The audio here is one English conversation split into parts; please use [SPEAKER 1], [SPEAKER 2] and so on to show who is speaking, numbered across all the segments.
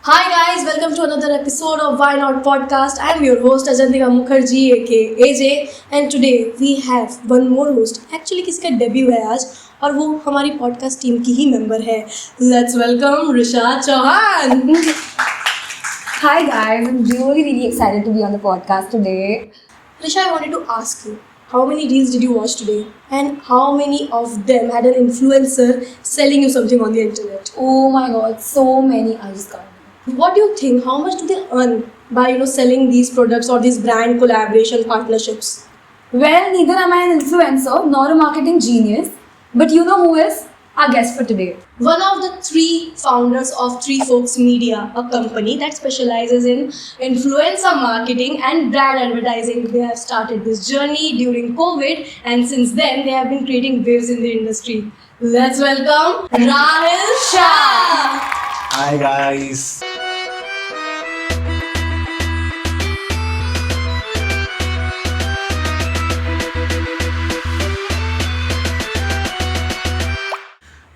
[SPEAKER 1] Hi guys, welcome to another episode of Why Not Podcast. I am your host Ajantika Mukherjee aka AJ and today we have one more host. Actually किसी का debut है आज और वो हमारी podcast team की ही member है. Let's welcome Risha Chauhan.
[SPEAKER 2] Hi guys, I'm really excited to be on the podcast today.
[SPEAKER 1] Risha, I wanted to ask you, how many reels did you watch today? And how many of them had an influencer selling you something on the internet?
[SPEAKER 2] Oh my god, so many. I just can't.
[SPEAKER 1] What do you think? How much do they earn by selling these products or these brand collaboration partnerships?
[SPEAKER 2] Well, neither am I an influencer nor a marketing genius, but you know who is? Our guest for today.
[SPEAKER 1] One of the three founders of Three Folks Media, a company that specializes in influencer marketing and brand advertising. They have started this journey during COVID and since then they have been creating waves in the industry. Let's welcome Rahil Shah.
[SPEAKER 3] Hi guys.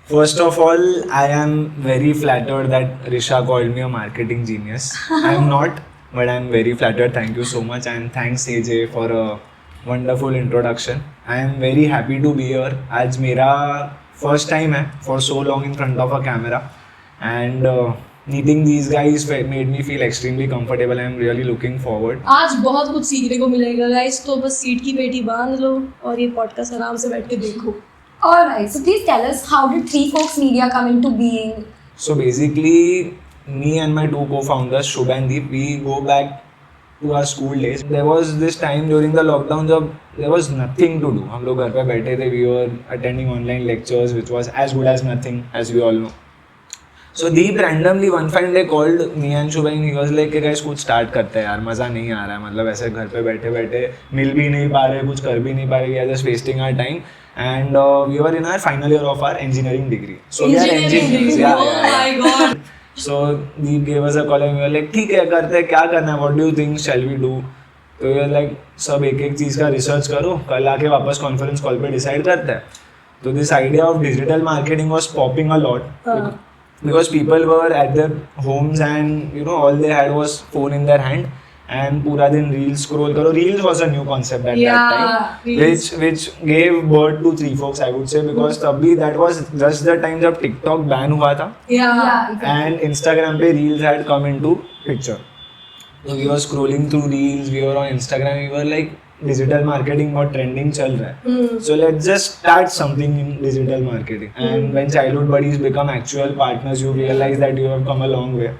[SPEAKER 3] First of all, I am very flattered that Risha called me a marketing genius. I am not, but I am very flattered. Thank you so much and thanks AJ for a wonderful introduction. I am very happy to be here. आज मेरा first time है for so long in front of a camera and meeting these guys made me feel extremely comfortable. I am really looking forward.
[SPEAKER 1] आज बहुत कुछ सीखने को मिलेगा guys, तो बस सीट की पेटी बांध लो और ये पॉडकास्ट आराम से बैठ के देखो.
[SPEAKER 2] Alright, so please tell us, how did Three Folks Media come into being?
[SPEAKER 3] So basically, me and my two co-founders, Shubh and Deep, we go back to our school days. There was this time during the lockdown जब there was nothing to do. हम लोग घर पे बैठे थे. We were attending online lectures, which was as good as nothing, as we all know. So Deep randomly one fine day called me and Shubh and he was like, guys कुछ start करते हैं यार, मज़ा नहीं आ रहा है. मतलब ऐसे घर पे बैठे बैठे मिल भी नहीं पा रहे, कुछ कर भी नहीं पा रहे. We are just wasting our time. And we were in our final year of our engineering degree. So we are engineers. Yeah,
[SPEAKER 1] oh my god.
[SPEAKER 3] So Deep gave us a call and we were like, ठीक है करते हैं, क्या करना है, what do you think shall we do? तो we were like, सब एक एक चीज़ का रिसर्च करो, कल आके वापस कॉन्फ्रेंस कॉल पे डिसाइड करते हैं. तो this idea of digital marketing was popping a lot because people were at their homes and all they had was phone in their hand. And पूरा दिन रील्स स्क्रॉल करो. Reels was a new concept at that time, which gave birth to Three Folks, I would say, because तभी that was just the time जब TikTok ban हुआ था. And Instagram पे reels had come into picture. So we were scrolling through reels, we were on Instagram, we were like, digital marketing बहुत trending चल रहा है. So let's just start something in digital marketing. And when childhood buddies become actual partners, you realize that you have come a long way.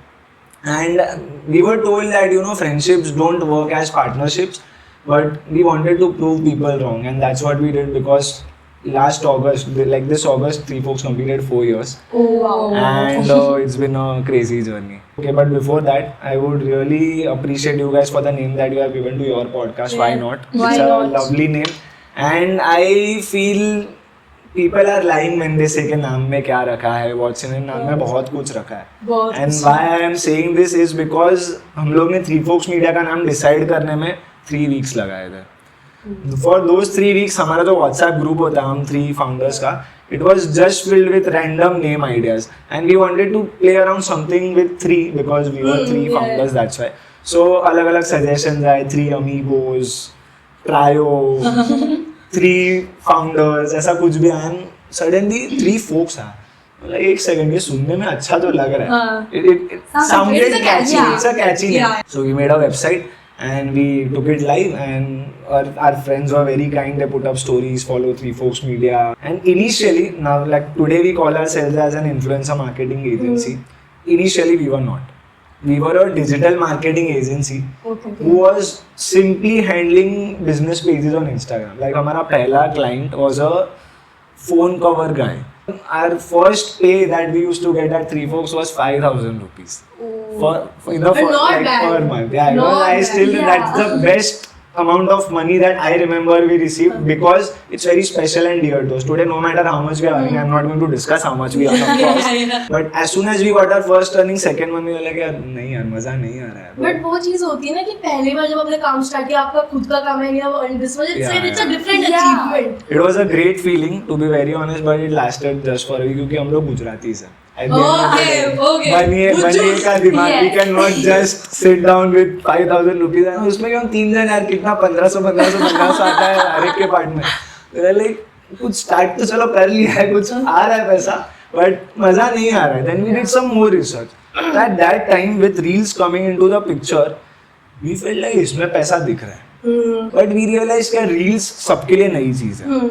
[SPEAKER 3] And we were told that friendships don't work as partnerships, but we wanted to prove people wrong, and that's what we did because last August, like this August, Three Folks completed 4 years.
[SPEAKER 2] Oh wow!
[SPEAKER 3] And it's been a crazy journey. Okay, but before that, I would really appreciate you guys for the name that you have given to your podcast. Yeah. Why not?
[SPEAKER 2] Why
[SPEAKER 3] it's
[SPEAKER 2] not?
[SPEAKER 3] A lovely name, and I feel people are lying when they say कि नाम में क्या रखा है. What's in it? नाम में बहुत कुछ रखा है. And why I am saying this is because हम लोग ने Three Folks Media का नाम डिसाइड करने में 3 weeks लगाए थे. For those 3 weeks हमारा जो WhatsApp ग्रुप होता है हम 3 founders का, it was just filled with random name ideas and we wanted to play around something with 3 because we were 3 founders, that's why. So अलग अलग suggestions आए, 3 amigos, trio, 3 founders, ऐसा कुछ भी आया. Suddenly 3 folks आए. मतलब एक सेकंड ये सुनने में अच्छा तो लग रहा है. It sounded catchy. It's a catchy name. So we made a website and we took it live and our friends were very kind. They put up stories, follow Three Folks Media. And initially, now like today we call ourselves as an influencer marketing agency. Initially we were not. We were a digital marketing agency who was simply handling business pages on Instagram. Like हमारा पहला client was a phone cover guy. Our first pay that we used to get at Three Folks was 5,000 rupees for per month. Yeah, I still that's the best amount of money that I remember we received because it's very special and dear to us. Today, no matter how much we are earning, I'm not going to discuss how much we earn, of course. But as soon as we got our first earning, second one, we were like, यार नहीं यार मजा नहीं आ रहा है.
[SPEAKER 1] But वो चीज होती है ना कि पहली बार जब आपने काम स्टार्ट किया आपका खुद का काम है या वो this was it's a different achievement.
[SPEAKER 3] It was a great feeling to be very honest, but it lasted just for a week क्योंकि हम लोग गुजराती हैं. At the end of the
[SPEAKER 1] Okay,
[SPEAKER 3] day,
[SPEAKER 1] okay.
[SPEAKER 3] बनिए का दिमाग, we
[SPEAKER 2] Yes.
[SPEAKER 3] cannot just sit down with 5,000 rupees and उसमें क्यों 3 जन यार कितना 1500 आता है हर एक के पार्ट में, लाइक कुछ स्टार्ट तो चलो कर लिया है, कुछ आ रहा है पैसा, बट मजा नहीं आ रहा है. Then we did some more research. At that time with reels coming into the picture, we felt like इसमें पैसा दिख रहा है, but we realized कि reels सबके लिए नई चीज है.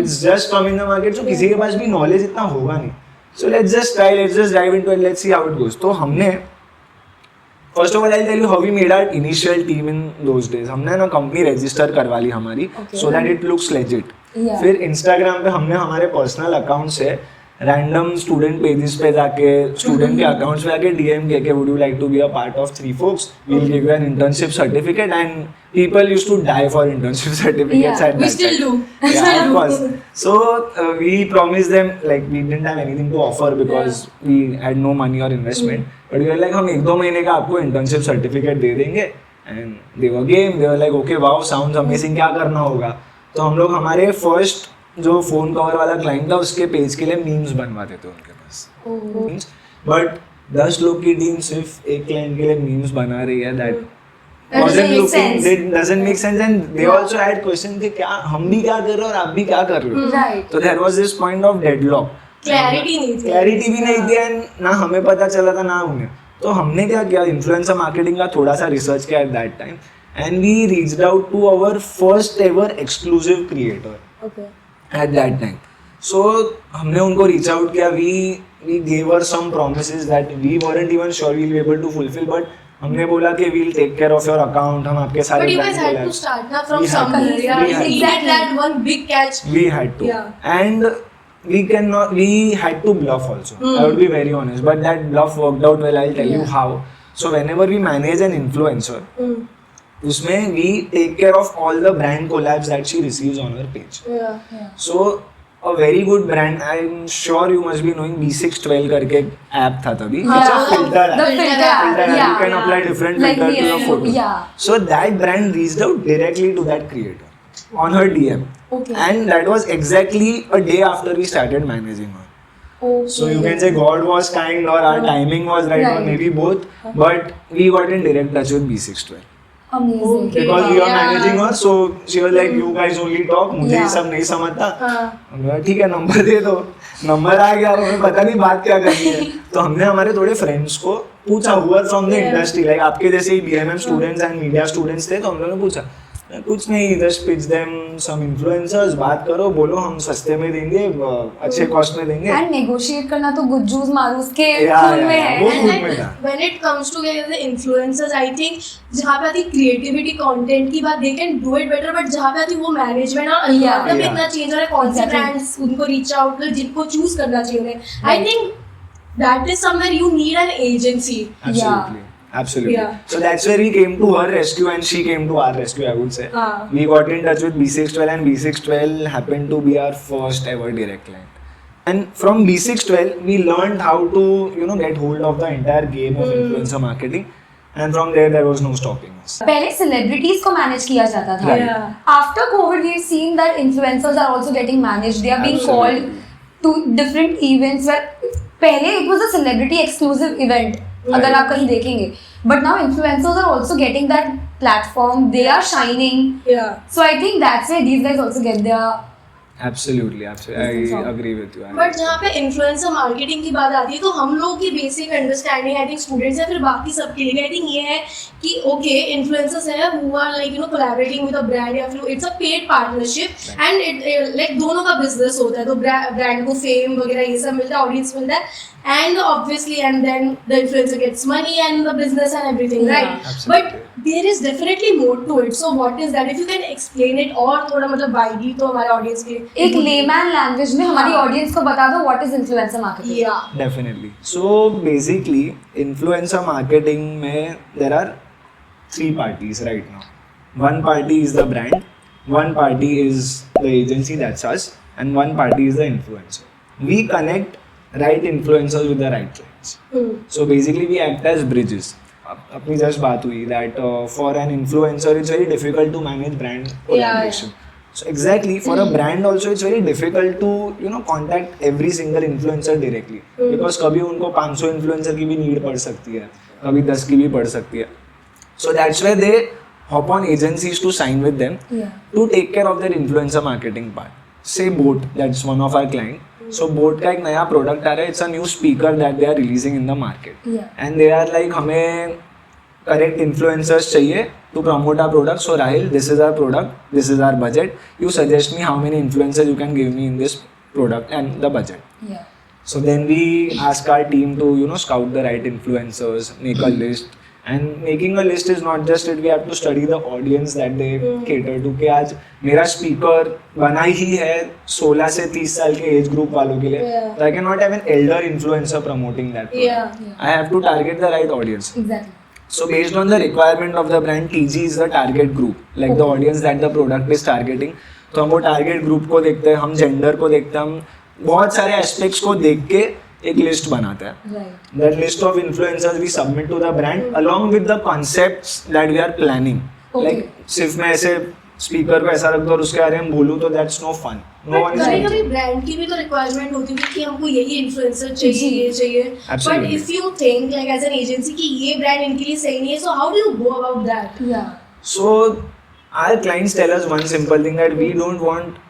[SPEAKER 3] It's just come in the market, so किसी के पास भी knowledge इतना होगा नहीं. So let's just try, let's just dive into it, let's see how it goes. तो हमने first of all I'll tell you how we made our initial team in those days. हमने ना कंपनी रजिस्टर करवा ली हमारी, so that it looks legit.
[SPEAKER 2] Yeah.
[SPEAKER 3] फिर Instagram पे हमने हमारे पर्सनल अकाउंट से रैंडम स्टूडेंट पेजेस पे जाके स्टूडेंट के अकाउंट्स पे जाके डीएम के would you like to be a part of three folks, we will give you an internship certificate, and people used to die for internship certificates
[SPEAKER 2] Yeah,
[SPEAKER 3] at
[SPEAKER 1] we
[SPEAKER 3] that
[SPEAKER 1] still
[SPEAKER 3] time.
[SPEAKER 1] do.
[SPEAKER 3] Yeah, of course. So we promised them, like we didn't have anything to offer because we had no money or investment. But we were like, हम 1-2 महीने का आपको internship certificate दे देंगे. And they were game. They were like, okay, wow, sounds amazing. क्या करना होगा? तो हम लोग हमारे first जो फोन कवर वाला क्लाइंट था उसके पेज के लिए मीम्स बनवाते थे उनके पास. बट 10 लोग की टीम सिर्फ एक क्लाइंट के लिए मीम्स बना रही है. That
[SPEAKER 2] That doesn't
[SPEAKER 3] wasn't
[SPEAKER 2] make
[SPEAKER 3] looking,
[SPEAKER 2] sense.
[SPEAKER 3] it doesn't make sense, and they also had question कि क्या हम भी क्या कर रहे हो और आप भी क्या कर रहे हो.
[SPEAKER 2] Right.
[SPEAKER 3] तो there was this point of deadlock.
[SPEAKER 1] Clarity नहीं थी.
[SPEAKER 3] Clarity भी नहीं थी and ना हमें पता चला था ना उन्हें. तो हमने क्या किया, इन्फ्लुएंसर मार्केटिंग का थोड़ा सा रिसर्च किया at that time, and we reached out to our first ever exclusive creator
[SPEAKER 2] Okay.
[SPEAKER 3] at that time. So हमने उनको reach out किया, we gave her some promises that we weren't even sure we'll be able to fulfill, but हमने बोला कि we'll take care of your account, हम आपके सारे
[SPEAKER 1] But you guys
[SPEAKER 3] brand
[SPEAKER 1] had to
[SPEAKER 3] collabs-
[SPEAKER 1] start now from
[SPEAKER 3] We had
[SPEAKER 1] somewhere.
[SPEAKER 3] to.
[SPEAKER 1] Yeah,
[SPEAKER 3] We had
[SPEAKER 1] you
[SPEAKER 3] to.
[SPEAKER 1] needed that one big catch.
[SPEAKER 3] We had to.
[SPEAKER 1] Yeah.
[SPEAKER 3] And we had to bluff also. I would be very honest, but that bluff worked out well. I'll tell you how. So whenever we manage an influencer, उसमें we take care of all the brand collabs that she receives on her page.
[SPEAKER 1] Yeah.
[SPEAKER 3] So a very good brand, I'm sure you must be knowing B612 करके एक app था तभी. It's a filter app.
[SPEAKER 2] The filter app.
[SPEAKER 3] Filter app.
[SPEAKER 2] Yeah.
[SPEAKER 3] You can apply different
[SPEAKER 2] Like
[SPEAKER 3] filter to your
[SPEAKER 2] VSCO,
[SPEAKER 3] photos.
[SPEAKER 2] yeah.
[SPEAKER 3] So that brand reached out directly to that creator on her DM.
[SPEAKER 2] Okay.
[SPEAKER 3] And that was exactly a day after we started managing her.
[SPEAKER 2] Okay.
[SPEAKER 3] So you can say God was kind or our timing was right, or
[SPEAKER 2] Right.
[SPEAKER 3] maybe both. But we got in direct touch with B612.
[SPEAKER 2] Amazing.
[SPEAKER 1] Okay.
[SPEAKER 3] Because we are
[SPEAKER 1] Yeah.
[SPEAKER 3] managing her, so she was like, you guys only talk, मुझे ये
[SPEAKER 2] Yeah.
[SPEAKER 3] सब नहीं समझता.
[SPEAKER 1] हाँ.
[SPEAKER 3] हमने कहा, ठीक है नंबर दे दो. नंबर आ गया, हमें पता नहीं बात क्या करनी है. तो हमने हमारे थोड़े फ्रेंड्स को पूछा, who are from the
[SPEAKER 1] Yeah.
[SPEAKER 3] industry, like आपके जैसे ही BMM students and media students थे, तो हम लोगों ने पूछा, कुछ नहीं, just pitch them some influencers, बात करो, बोलो हम सस्ते में देंगे, अच्छे कॉस्ट में देंगे.
[SPEAKER 2] And negotiate करना तो गुज्जूस मारूस के
[SPEAKER 3] Yeah,
[SPEAKER 2] खून
[SPEAKER 3] yeah,
[SPEAKER 2] में
[SPEAKER 3] yeah.
[SPEAKER 2] है.
[SPEAKER 3] वो
[SPEAKER 1] And
[SPEAKER 3] खून
[SPEAKER 1] then
[SPEAKER 3] में था.
[SPEAKER 1] when it comes to the influencers, I think जहाँ पे आती creativity content की बात, they can do it better, but जहाँ पे आती वो management और
[SPEAKER 2] Yeah.
[SPEAKER 1] algorithm
[SPEAKER 3] Yeah.
[SPEAKER 1] इतना change हो रहा है, कौन से
[SPEAKER 2] Exactly.
[SPEAKER 1] brands उनको reach out कर, जिनको choose करना चाहिए उन्हें. I think that is somewhere you need an agency.
[SPEAKER 3] Absolutely. Absolutely.
[SPEAKER 1] Yeah.
[SPEAKER 3] So that's where we came to her rescue and she came to our rescue, I would say. We got in touch with B612 and B612 happened to be our first ever direct client. And from B612, we learned how to, get hold of the entire game of influencer marketing. And from there was no stopping us.
[SPEAKER 2] पहले celebrities को manage किया जाता था.
[SPEAKER 1] Yeah.
[SPEAKER 2] After COVID, we've seen that influencers are also getting managed. They are being
[SPEAKER 3] Absolutely.
[SPEAKER 2] called to different events where पहले it was a celebrity exclusive event. अगर आप कहीं देखेंगे, but now influencers are also getting that platform. They are shining.
[SPEAKER 1] Yeah.
[SPEAKER 2] So I think that's where these guys also get their.
[SPEAKER 3] Absolutely. I agree with you.
[SPEAKER 1] But जहाँ पे influencer marketing की बात आती है, तो हम लोग की basic understanding I think students या फिर बाकी सबके लिए आई थिंक ये है कि ओके इन्फ्लुएंसर्स है who are like collaborating with a brand या फिर it's a paid partnership and it like दोनों का बिजनेस होता है, तो ब्रांड को फेम वगैरह ये सब मिलता है, ऑडियंस मिलता है, and obviously and then the influencer gets money and the business and everything,
[SPEAKER 2] Yeah,
[SPEAKER 1] right?
[SPEAKER 3] absolutely.
[SPEAKER 1] But there is definitely more to it. So what is that? If you can explain it और थोड़ा मतलब widely तो हमारे audience के
[SPEAKER 2] एक layman language में हमारी
[SPEAKER 1] हाँ.
[SPEAKER 2] audience को बता दो what is influencer marketing.
[SPEAKER 1] yeah.
[SPEAKER 3] Definitely. So basically, influencer marketing में there are 3 parties right now. One party is the brand, one party is the agency, that's us, and one party is the influencer. We connect right influencers with the right clients. So basically, we act as bridges. अपनी just बात हुई that for an influencer it's very difficult to manage brand collaboration. So exactly, for a brand also it's very difficult to contact every single influencer directly because कभी उनको 500 influencer की भी need पड़ सकती है, कभी 10 की भी पड़ सकती है. So that's why they hop on agencies to sign with them to take care of their influencer marketing part. Say Boat, that's one of our client. So Boat का एक नया product आ रहा है, it's a new speaker that they are releasing in the market. And they are like हमें correct influencers चाहिए to promote our product. So Rahil, this is our product, this is our budget. You suggest me how many influencers you can give me in this product and the budget.
[SPEAKER 2] Yeah.
[SPEAKER 3] So then we ask our team to scout the right influencers, make a list. And making a list is not just it, we have to study the audience that they cater to. कि आज मेरा speaker बना ही है 16 से 30 साल के age group वालों के लिए, so I cannot have an elder influencer promoting that product. I have to target the right audience.
[SPEAKER 2] Exactly.
[SPEAKER 3] So based on the requirement of the brand, TG is the target group, like the audience that the product is targeting. तो हम वो target group को देखते हैं, हम gender को देखते हैं, हम बहुत सारे aspects को देख के एक list बनाते हैं.
[SPEAKER 2] Right.
[SPEAKER 3] That list of influencers we submit to the brand along with the concepts that we are planning. Like सिर्फ मैं ऐसे speaker को ऐसा रख दूँ और उसके बारे में बोलूँ तो that's no fun. No one is
[SPEAKER 1] कभी
[SPEAKER 3] watching.
[SPEAKER 1] कभी ब्रांड की भी तो रिक्वायरमेंट होती है कि हमको यही इन्फ्लुएंसर चाहिए, ये चाहिए. But
[SPEAKER 3] Absolutely.
[SPEAKER 1] If you think like as an agency कि ये ब्रांड इनके लिए सही नहीं है, so how do you go about that?
[SPEAKER 2] Yeah.
[SPEAKER 3] So our clients tell us one simple thing, that we don't want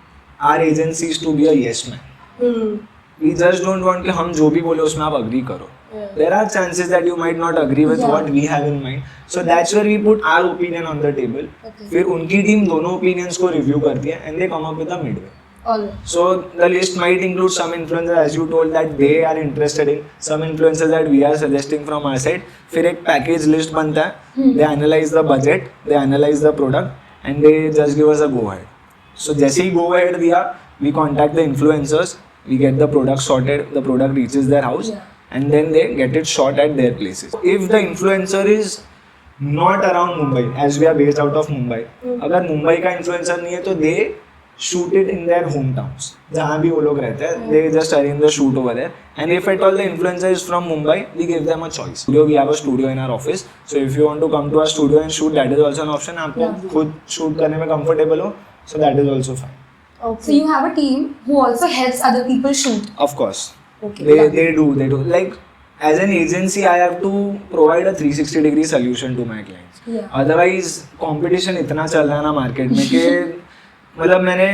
[SPEAKER 3] our agencies to be a yes man. We just don't want कि हम जो भी बोले उसमें आप agree करो. There are chances that you might not agree with what we have in mind. So that's where we put our opinion on the table. फिर उनकी टीम दोनों opinions को review करती है and they come up with a midway.
[SPEAKER 2] All.
[SPEAKER 3] So the list might include some influencers as you told that they are interested in, some influencers that we are suggesting from our side. फिर एक package list बनता है. They analyze the budget, they analyze the product and they just give us a go ahead. So जैसे ही go ahead दिया, we contact the influencers, we get the product sorted, the product reaches their house and then they get it shot at their places. If the influencer is not around Mumbai, as we are based out of Mumbai, अगर मुंबई का influencer नहीं है तो they shoot it in their hometowns, जहाँ भी वो लोग रहते हैं, they just arrange the shoot over there. And if at all the influencer is from Mumbai, we give them a choice. We have a studio in our office, so if you want to come to our studio and shoot, that is also an option. आपको खुद shoot करने में comfortable हो, so that is also fine.
[SPEAKER 2] So you have a team who also helps other people shoot.
[SPEAKER 3] Of course.
[SPEAKER 2] Okay.
[SPEAKER 3] They do. Like as an agency, I have to provide a 360-degree solution to my clients.
[SPEAKER 2] Yeah.
[SPEAKER 3] Otherwise, competition इतना चल रहा है ना market में कि मतलब मैंने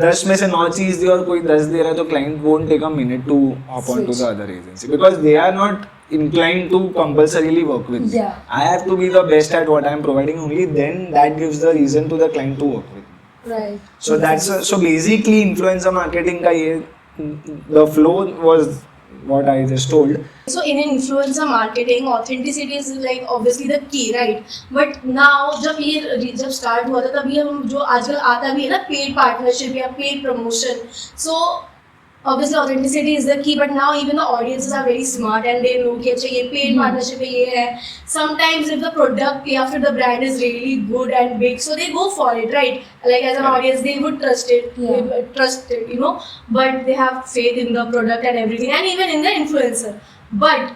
[SPEAKER 3] 10 में से 9 चीज दी और कोई 10 दे रहा है तो client won't take a minute to hop on to the other agency because they are not inclined to compulsorily work with me.
[SPEAKER 2] Yeah.
[SPEAKER 3] I have to be the best at what I am providing. Only then that gives the reason to the client to work with me.
[SPEAKER 2] Right.
[SPEAKER 3] So so basically influencer marketing का ये the flow was what I just told.
[SPEAKER 1] So in influencer marketing, authenticity is like obviously the key, right? But now जब start हुआ था तभी हम जो आजकल आता भी है ना paid partnership या paid promotion. So obviously authenticity is the key, but now even the audiences are very smart and they know कि अच्छा ये paid partnership है, ये है. Sometimes if the product या फिर the brand is really good and big, so they go for it, right? Like as an audience, they would trust it, but they have faith in the product and everything, and even in the influencer. But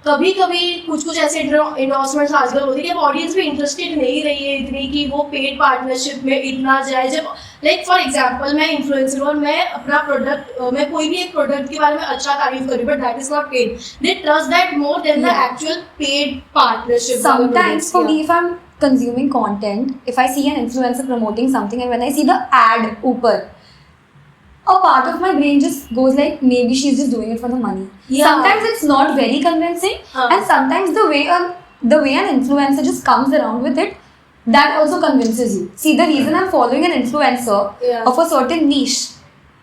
[SPEAKER 1] कभी कभी कुछ ऐसे endorsements आजकल होती है कि अब audience भी इंटरेस्टेड नहीं रही है इतनी कि वो पेड पार्टनरशिप में इतना जाए. जब लाइक फॉर एग्जांपल मैं इन्फ्लुएंसर हूँ और मैं अपना प्रोडक्ट मैं कोई भी एक प्रोडक्ट के बारे में अच्छा तारीफ करूँ but that is not paid, they trust that more than the actual paid partnership.
[SPEAKER 2] Sometimes for me, if I'm consuming content, if I see an influencer promoting something and when I see the ad ऊपर, a part of my brain just goes like maybe she's just doing it for the money.
[SPEAKER 1] Yeah.
[SPEAKER 2] Sometimes it's not very convincing, and sometimes the way an influencer just comes around with it, that also convinces you. See, the reason I'm following an influencer of a certain niche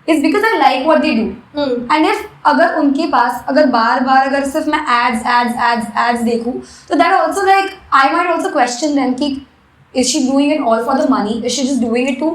[SPEAKER 2] is because I like what they do. And if अगर उनके पास अगर बार अगर सिर्फ मैं ads देखूं, तो that also like I might also question them कि is she doing it all for the money? Is she just doing it to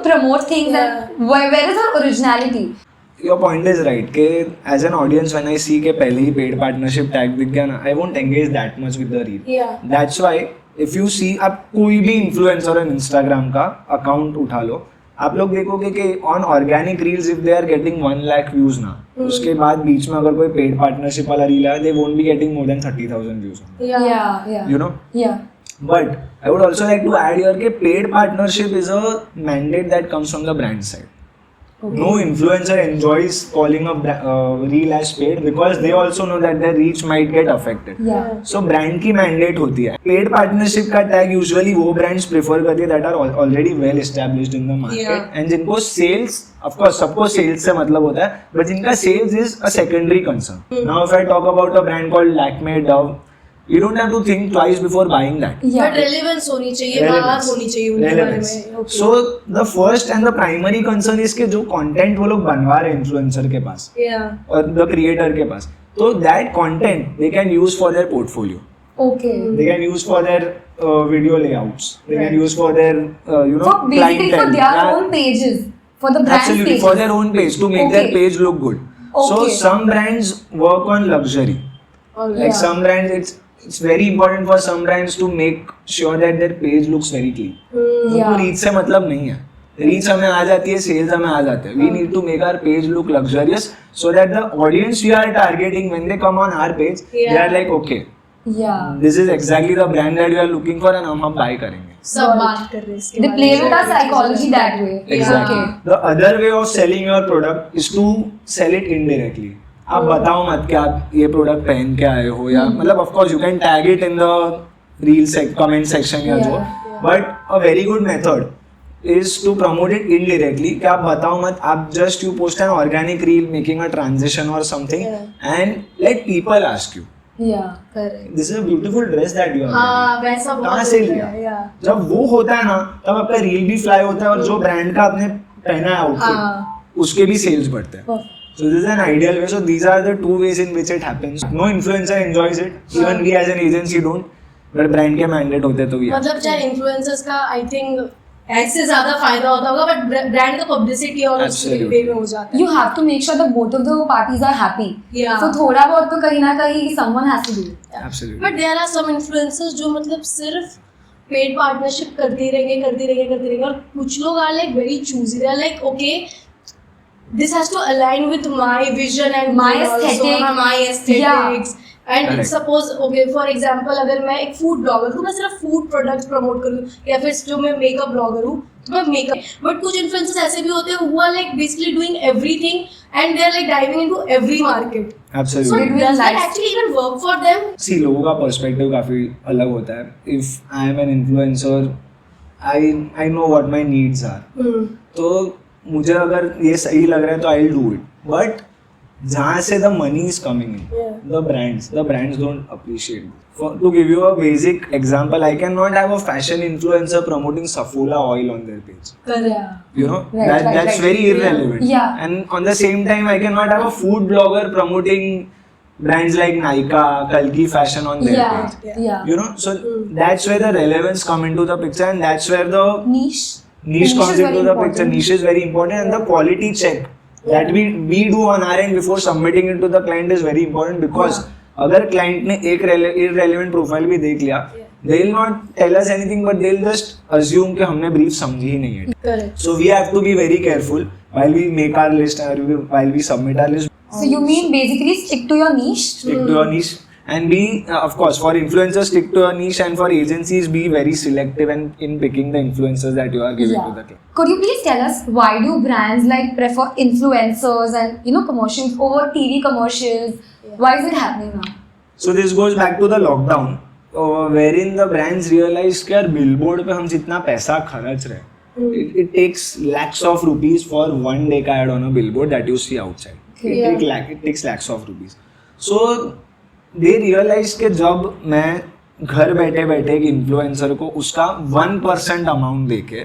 [SPEAKER 2] promote things? And where is her originality?
[SPEAKER 3] Your point is right कि as an audience when I see कि पहले ही paid partnership tag दिख गया ना, I won't engage that much with the reel.
[SPEAKER 1] Yeah.
[SPEAKER 3] That's why if you see, आप कोई भी influencer और Instagram का account उठा लो, आप लोग देखोगे कि on organic reels if they are getting 1 lakh views ना, उसके बाद बीच में अगर कोई paid partnership वाला reel आया, they won't be getting more than 30,000 views.
[SPEAKER 2] Yeah.
[SPEAKER 3] You know?
[SPEAKER 2] Yeah.
[SPEAKER 3] But I would also like to add here that paid partnership is a mandate that comes from the brand side. No influencer enjoys calling a reel as paid because they also know that their reach might get affected.
[SPEAKER 2] Yeah.
[SPEAKER 3] So brand की mandate होती है. Paid partnership का tag usually वो brands prefer करती है that are already well established in the market.
[SPEAKER 1] Yeah.
[SPEAKER 3] And जिनको sales, of course सबको sales से मतलब होता है, but जिनका sales is a secondary concern. Now if I talk about a brand called Lakme, Dove, you don't have to think twice before buying that.
[SPEAKER 2] Yeah.
[SPEAKER 1] But relevance होनी चाहिए, बात होनी चाहिए उनके बारे
[SPEAKER 3] Relevance.
[SPEAKER 1] में. Okay.
[SPEAKER 3] So the first and the primary concern is कि जो content वो लोग बनवा रहे हैं influencer के पास
[SPEAKER 1] Yeah.
[SPEAKER 3] और the creator के पास, तो that content they can use for their portfolio.
[SPEAKER 2] Okay.
[SPEAKER 3] They can use for their video layouts. They can
[SPEAKER 1] Right.
[SPEAKER 3] use for their
[SPEAKER 2] So basically for
[SPEAKER 3] clientele.
[SPEAKER 2] their
[SPEAKER 3] Yeah.
[SPEAKER 2] own pages, for the brand
[SPEAKER 3] Absolutely,
[SPEAKER 2] pages.
[SPEAKER 3] for their own page to make their
[SPEAKER 2] Okay.
[SPEAKER 3] page look good. So
[SPEAKER 2] Okay.
[SPEAKER 3] some brands work on luxury.
[SPEAKER 1] Alright.
[SPEAKER 3] Like
[SPEAKER 2] Yeah.
[SPEAKER 3] some brands, it's very important for some brands to make sure that their page looks very clean. उनको
[SPEAKER 2] Yeah.
[SPEAKER 3] Reach से मतलब नहीं है. Reach हमें आ जाती है, sales हमें आ जाते हैं. We need to make our page look luxurious so that the audience we are targeting when they come on our page, they
[SPEAKER 1] Yeah.
[SPEAKER 3] are like, okay,
[SPEAKER 2] Yeah.
[SPEAKER 3] this is exactly the brand that we are looking for and हम buy करेंगे.
[SPEAKER 1] सब बात कर रहे हैं इसके
[SPEAKER 2] They
[SPEAKER 1] बारे
[SPEAKER 2] play
[SPEAKER 1] में.
[SPEAKER 2] with our psychology that way.
[SPEAKER 3] Exactly.
[SPEAKER 2] Okay.
[SPEAKER 3] The other way of selling your product is to sell it indirectly. आप बताओ मत कि आप ये प्रोडक्ट पहन के आए हो या मतलब of course you can tag it in the reel comment section या जो, but a very good method is to promote it indirectly कि आप बताओ मत, आप just you post an organic reel making a transition or something and let people ask you,
[SPEAKER 2] Yeah.
[SPEAKER 1] Correct.
[SPEAKER 3] this is a beautiful dress that you are
[SPEAKER 1] हाँ वैसा
[SPEAKER 3] wearing.
[SPEAKER 1] बहुत
[SPEAKER 3] कहाँ से
[SPEAKER 1] होता
[SPEAKER 3] लिया?
[SPEAKER 1] है, yeah.
[SPEAKER 3] जब वो होता है ना तब आपका रील भी फ्लाई होता है और जो ब्रांड का आपने पहना है आउटफिट
[SPEAKER 1] हाँ.
[SPEAKER 3] उसके भी सेल्स बढ़ते हैं.
[SPEAKER 2] Perfect.
[SPEAKER 3] So this is an ideal way. So these are the two ways in which it happens. No influencer enjoys it. Even we as an agency don't. But brand के mandate होते तो भी.
[SPEAKER 1] मतलब चाहे influencers का I think ऐसे ज्यादा फायदा होता होगा बट ब्रांड का पब्लिसिटी और उस
[SPEAKER 3] Absolutely.
[SPEAKER 1] वे में हो जाता है.
[SPEAKER 2] You have to make sure that both of the parties are happy.
[SPEAKER 1] Yeah.
[SPEAKER 2] So थोड़ा बहुत तो कहीं ना कहीं someone has to do it.
[SPEAKER 3] Absolutely.
[SPEAKER 1] But there are some influencers जो मतलब सिर्फ पेड पार्टनरशिप करते रहेंगे और कुछ लोग are like very choosy. They are like okay this has to align with my vision and
[SPEAKER 2] My
[SPEAKER 1] goal also,
[SPEAKER 2] aesthetic.
[SPEAKER 1] हाँ, my aesthetics. And
[SPEAKER 3] Correct.
[SPEAKER 1] suppose okay for example अगर मैं एक फूड ब्लॉगर हूँ, मैं सिर्फ फूड प्रोडक्ट्स प्रमोट करूँ या फिर जो मैं मेकअप ब्लॉगर हूँ तो मैं मेकअप. बट कुछ इन्फ्लुएंसर्स ऐसे भी होते हैं who are like basically doing everything and they are like diving into every market. So
[SPEAKER 3] Absolutely.
[SPEAKER 2] doing
[SPEAKER 1] does that
[SPEAKER 2] live-
[SPEAKER 1] actually even work for them?
[SPEAKER 3] See, लोगों का पर्सपेक्टिव काफी अलग होता है. If I am an influencer, I know what my needs are. तो मुझे अगर ये सही लग रहा है तो I will do it. But जहाँ से the money is coming in, the brands don't appreciate. To give you a basic example, I cannot have a fashion influencer promoting Saffola oil on their page.
[SPEAKER 2] Yeah.
[SPEAKER 3] You know,
[SPEAKER 2] Right, right,
[SPEAKER 3] that's
[SPEAKER 2] right.
[SPEAKER 3] very irrelevant.
[SPEAKER 2] Yeah.
[SPEAKER 3] And on the same time, I cannot have a food blogger promoting brands like Nykaa, Kalki Fashion on their
[SPEAKER 2] Yeah.
[SPEAKER 3] page.
[SPEAKER 2] Yeah.
[SPEAKER 3] You know, so that's where the relevance come into the picture, and that's where the
[SPEAKER 2] Niche.
[SPEAKER 3] niche comes
[SPEAKER 2] is
[SPEAKER 3] into
[SPEAKER 2] very
[SPEAKER 3] the picture.
[SPEAKER 2] important.
[SPEAKER 3] Niche is very important, and the quality check that we do on our end before submitting it to the client is very important, because अगर client ने एक irrelevant profile भी देख लिया, they will not tell us anything, but they'll just assume कि हमने brief समझी ही नहीं है.
[SPEAKER 1] Correct.
[SPEAKER 3] So we have to be very careful while we make our list or while we submit our list.
[SPEAKER 2] So you mean basically stick to your niche?
[SPEAKER 3] Stick to your niche and be, of course, for influencers stick to your niche, and for agencies be very selective and in picking the influencers that you are giving to the client.
[SPEAKER 2] Could you please tell us why do brands like prefer influencers and commercials over TV commercials? Why is it happening now?
[SPEAKER 3] So this goes back to the lockdown, wherein the brands realized कि यार billboard पे हम जितना पैसा खर्च रहे, it takes lakhs of rupees for one day का ad on a billboard that you see outside. It takes lakhs of rupees. So they realized कि जब मैं घर बैठे बैठे एक इन्फ्लुएंसर को उसका 1% अमाउंट देके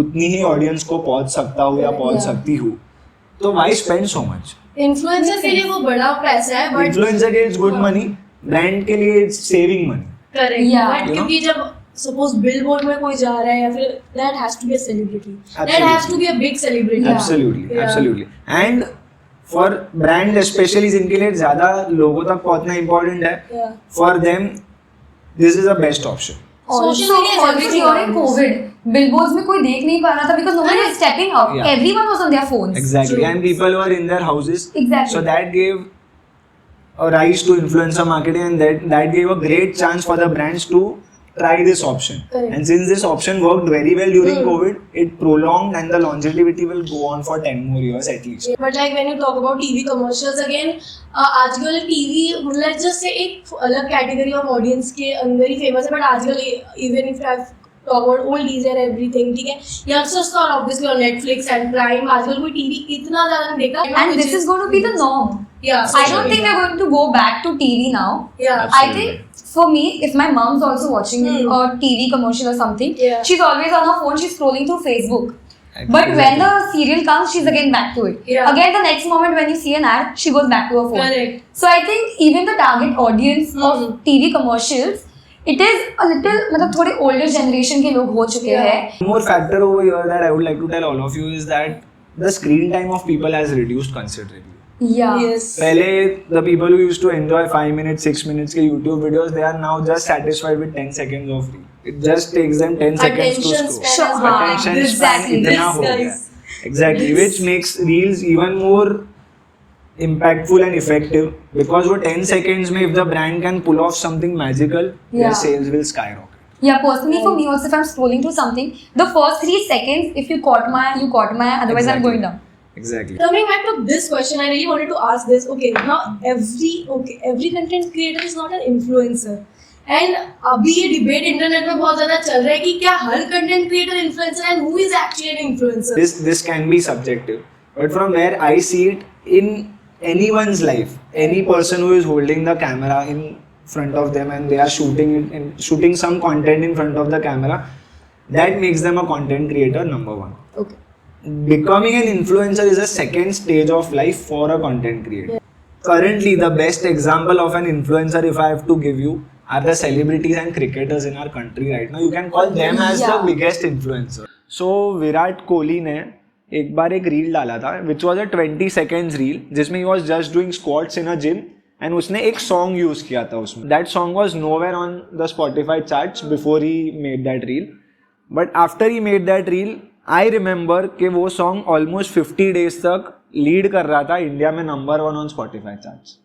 [SPEAKER 3] उतनी ही ऑडियंस को पहुंच सकता हूँ या पहुंच सकती हूँ, तो why spend so much?
[SPEAKER 1] Influencer के लिए वो बड़ा पैसा है बट
[SPEAKER 3] इन्फ्लुएंसर के इट्स गुड मनी, ब्रांड के लिए it's saving money.
[SPEAKER 1] Correct.
[SPEAKER 2] Yeah.
[SPEAKER 1] But क्योंकि जब सपोज बिलबोर्ड में कोई जा रहा है या फिर that has to be a celebrity, that has to be a big celebrity.
[SPEAKER 3] Absolutely. And for brand especially जिनके लिए ज़्यादा लोगों तक पहुंचना important है, for them this is the best option.
[SPEAKER 1] Social media is everything
[SPEAKER 2] during
[SPEAKER 1] nowadays.
[SPEAKER 2] COVID, billboards में कोई देख नहीं पा रहा था because nobody was stepping out.
[SPEAKER 3] Yeah.
[SPEAKER 2] Everyone was on their phones.
[SPEAKER 3] Exactly.
[SPEAKER 1] True.
[SPEAKER 3] And people were in their houses.
[SPEAKER 2] Exactly.
[SPEAKER 3] So that gave a rise to influencer marketing, and that gave a great chance for the brands to try this option.
[SPEAKER 1] Correct.
[SPEAKER 3] And since this option worked very well during COVID, it prolonged and the longevity will go on for 10 more years at least.
[SPEAKER 1] But like when you talk about TV commercials again, आजकल TV let's just say एक अलग category of audience के अंदर ही famous है, but आजकल even if I talk about oldies and everything, ठीक है, youngsters तो obviously on Netflix and Prime, आजकल कोई TV इतना ज़्यादा नहीं देखा.
[SPEAKER 2] And this is going to be the norm.
[SPEAKER 1] Yeah,
[SPEAKER 2] I don't think we're going to go back to TV now.
[SPEAKER 1] Yeah.
[SPEAKER 2] I think for me, if my mom's also watching a TV commercial or something,
[SPEAKER 1] Yeah.
[SPEAKER 2] she's always on her phone, she's scrolling through Facebook. But when the serial comes, she's again back to it.
[SPEAKER 1] Yeah.
[SPEAKER 2] Again, the next moment when you see an ad, she goes back to her phone.
[SPEAKER 1] Correct.
[SPEAKER 2] So I think even the target audience of TV commercials, it is a little, मतलब थोड़े older generation के लोग हो चुके हैं.
[SPEAKER 3] One more factor over here that I would like to tell all of you is that the screen time of people has reduced considerably.
[SPEAKER 2] Yeah.
[SPEAKER 1] Yes.
[SPEAKER 3] पहले the people who used to enjoy 5 minutes, 6 minutes के YouTube videos, they are now just satisfied with 10 seconds of reel. It just takes them 10 seconds to
[SPEAKER 1] Attention
[SPEAKER 3] scroll.
[SPEAKER 1] span has
[SPEAKER 3] Attention
[SPEAKER 1] gone.
[SPEAKER 3] span
[SPEAKER 2] Exactly.
[SPEAKER 3] इतना हो गया. Exactly, which makes reels even more impactful and effective because वो 10 seconds में if the brand can pull off something magical,
[SPEAKER 2] Yeah.
[SPEAKER 3] their sales will skyrocket.
[SPEAKER 2] Yeah, personally for me also, if I'm scrolling through something, the first 3 seconds, if you caught my eye, otherwise I'm
[SPEAKER 3] Exactly.
[SPEAKER 2] going down.
[SPEAKER 3] Exactly.
[SPEAKER 1] Coming back to this question, I really wanted to ask this. Okay, now every content creator is not an influencer. And अभी ये debate internet में बहुत ज़्यादा चल रहा है कि क्या हर कंटेंट क्रिएटर इन्फ्लुएंसर है, and who is actually an influencer?
[SPEAKER 3] This can be subjective, but from where I see it in anyone's life, any person who is holding the camera in front of them and they are shooting it and shooting some content in front of the camera, that makes them a content creator, number one.
[SPEAKER 1] Okay.
[SPEAKER 3] Becoming an influencer is a second stage of life for a content creator. Currently, the best example of an influencer, if I have to give you, are the celebrities and cricketers in our country right now. You can call them as the biggest influencer. So Virat Kohli ने एक बार एक reel डाला था which was a 20 seconds reel जिसमें he was just doing squats in a gym and उसने एक song use किया था उसमें. That song was nowhere on the Spotify charts before he made that reel. But after he made that reel, I remember कि वो song almost 50 days तक lead कर रहा था इंडिया में number 1 on Spotify charts.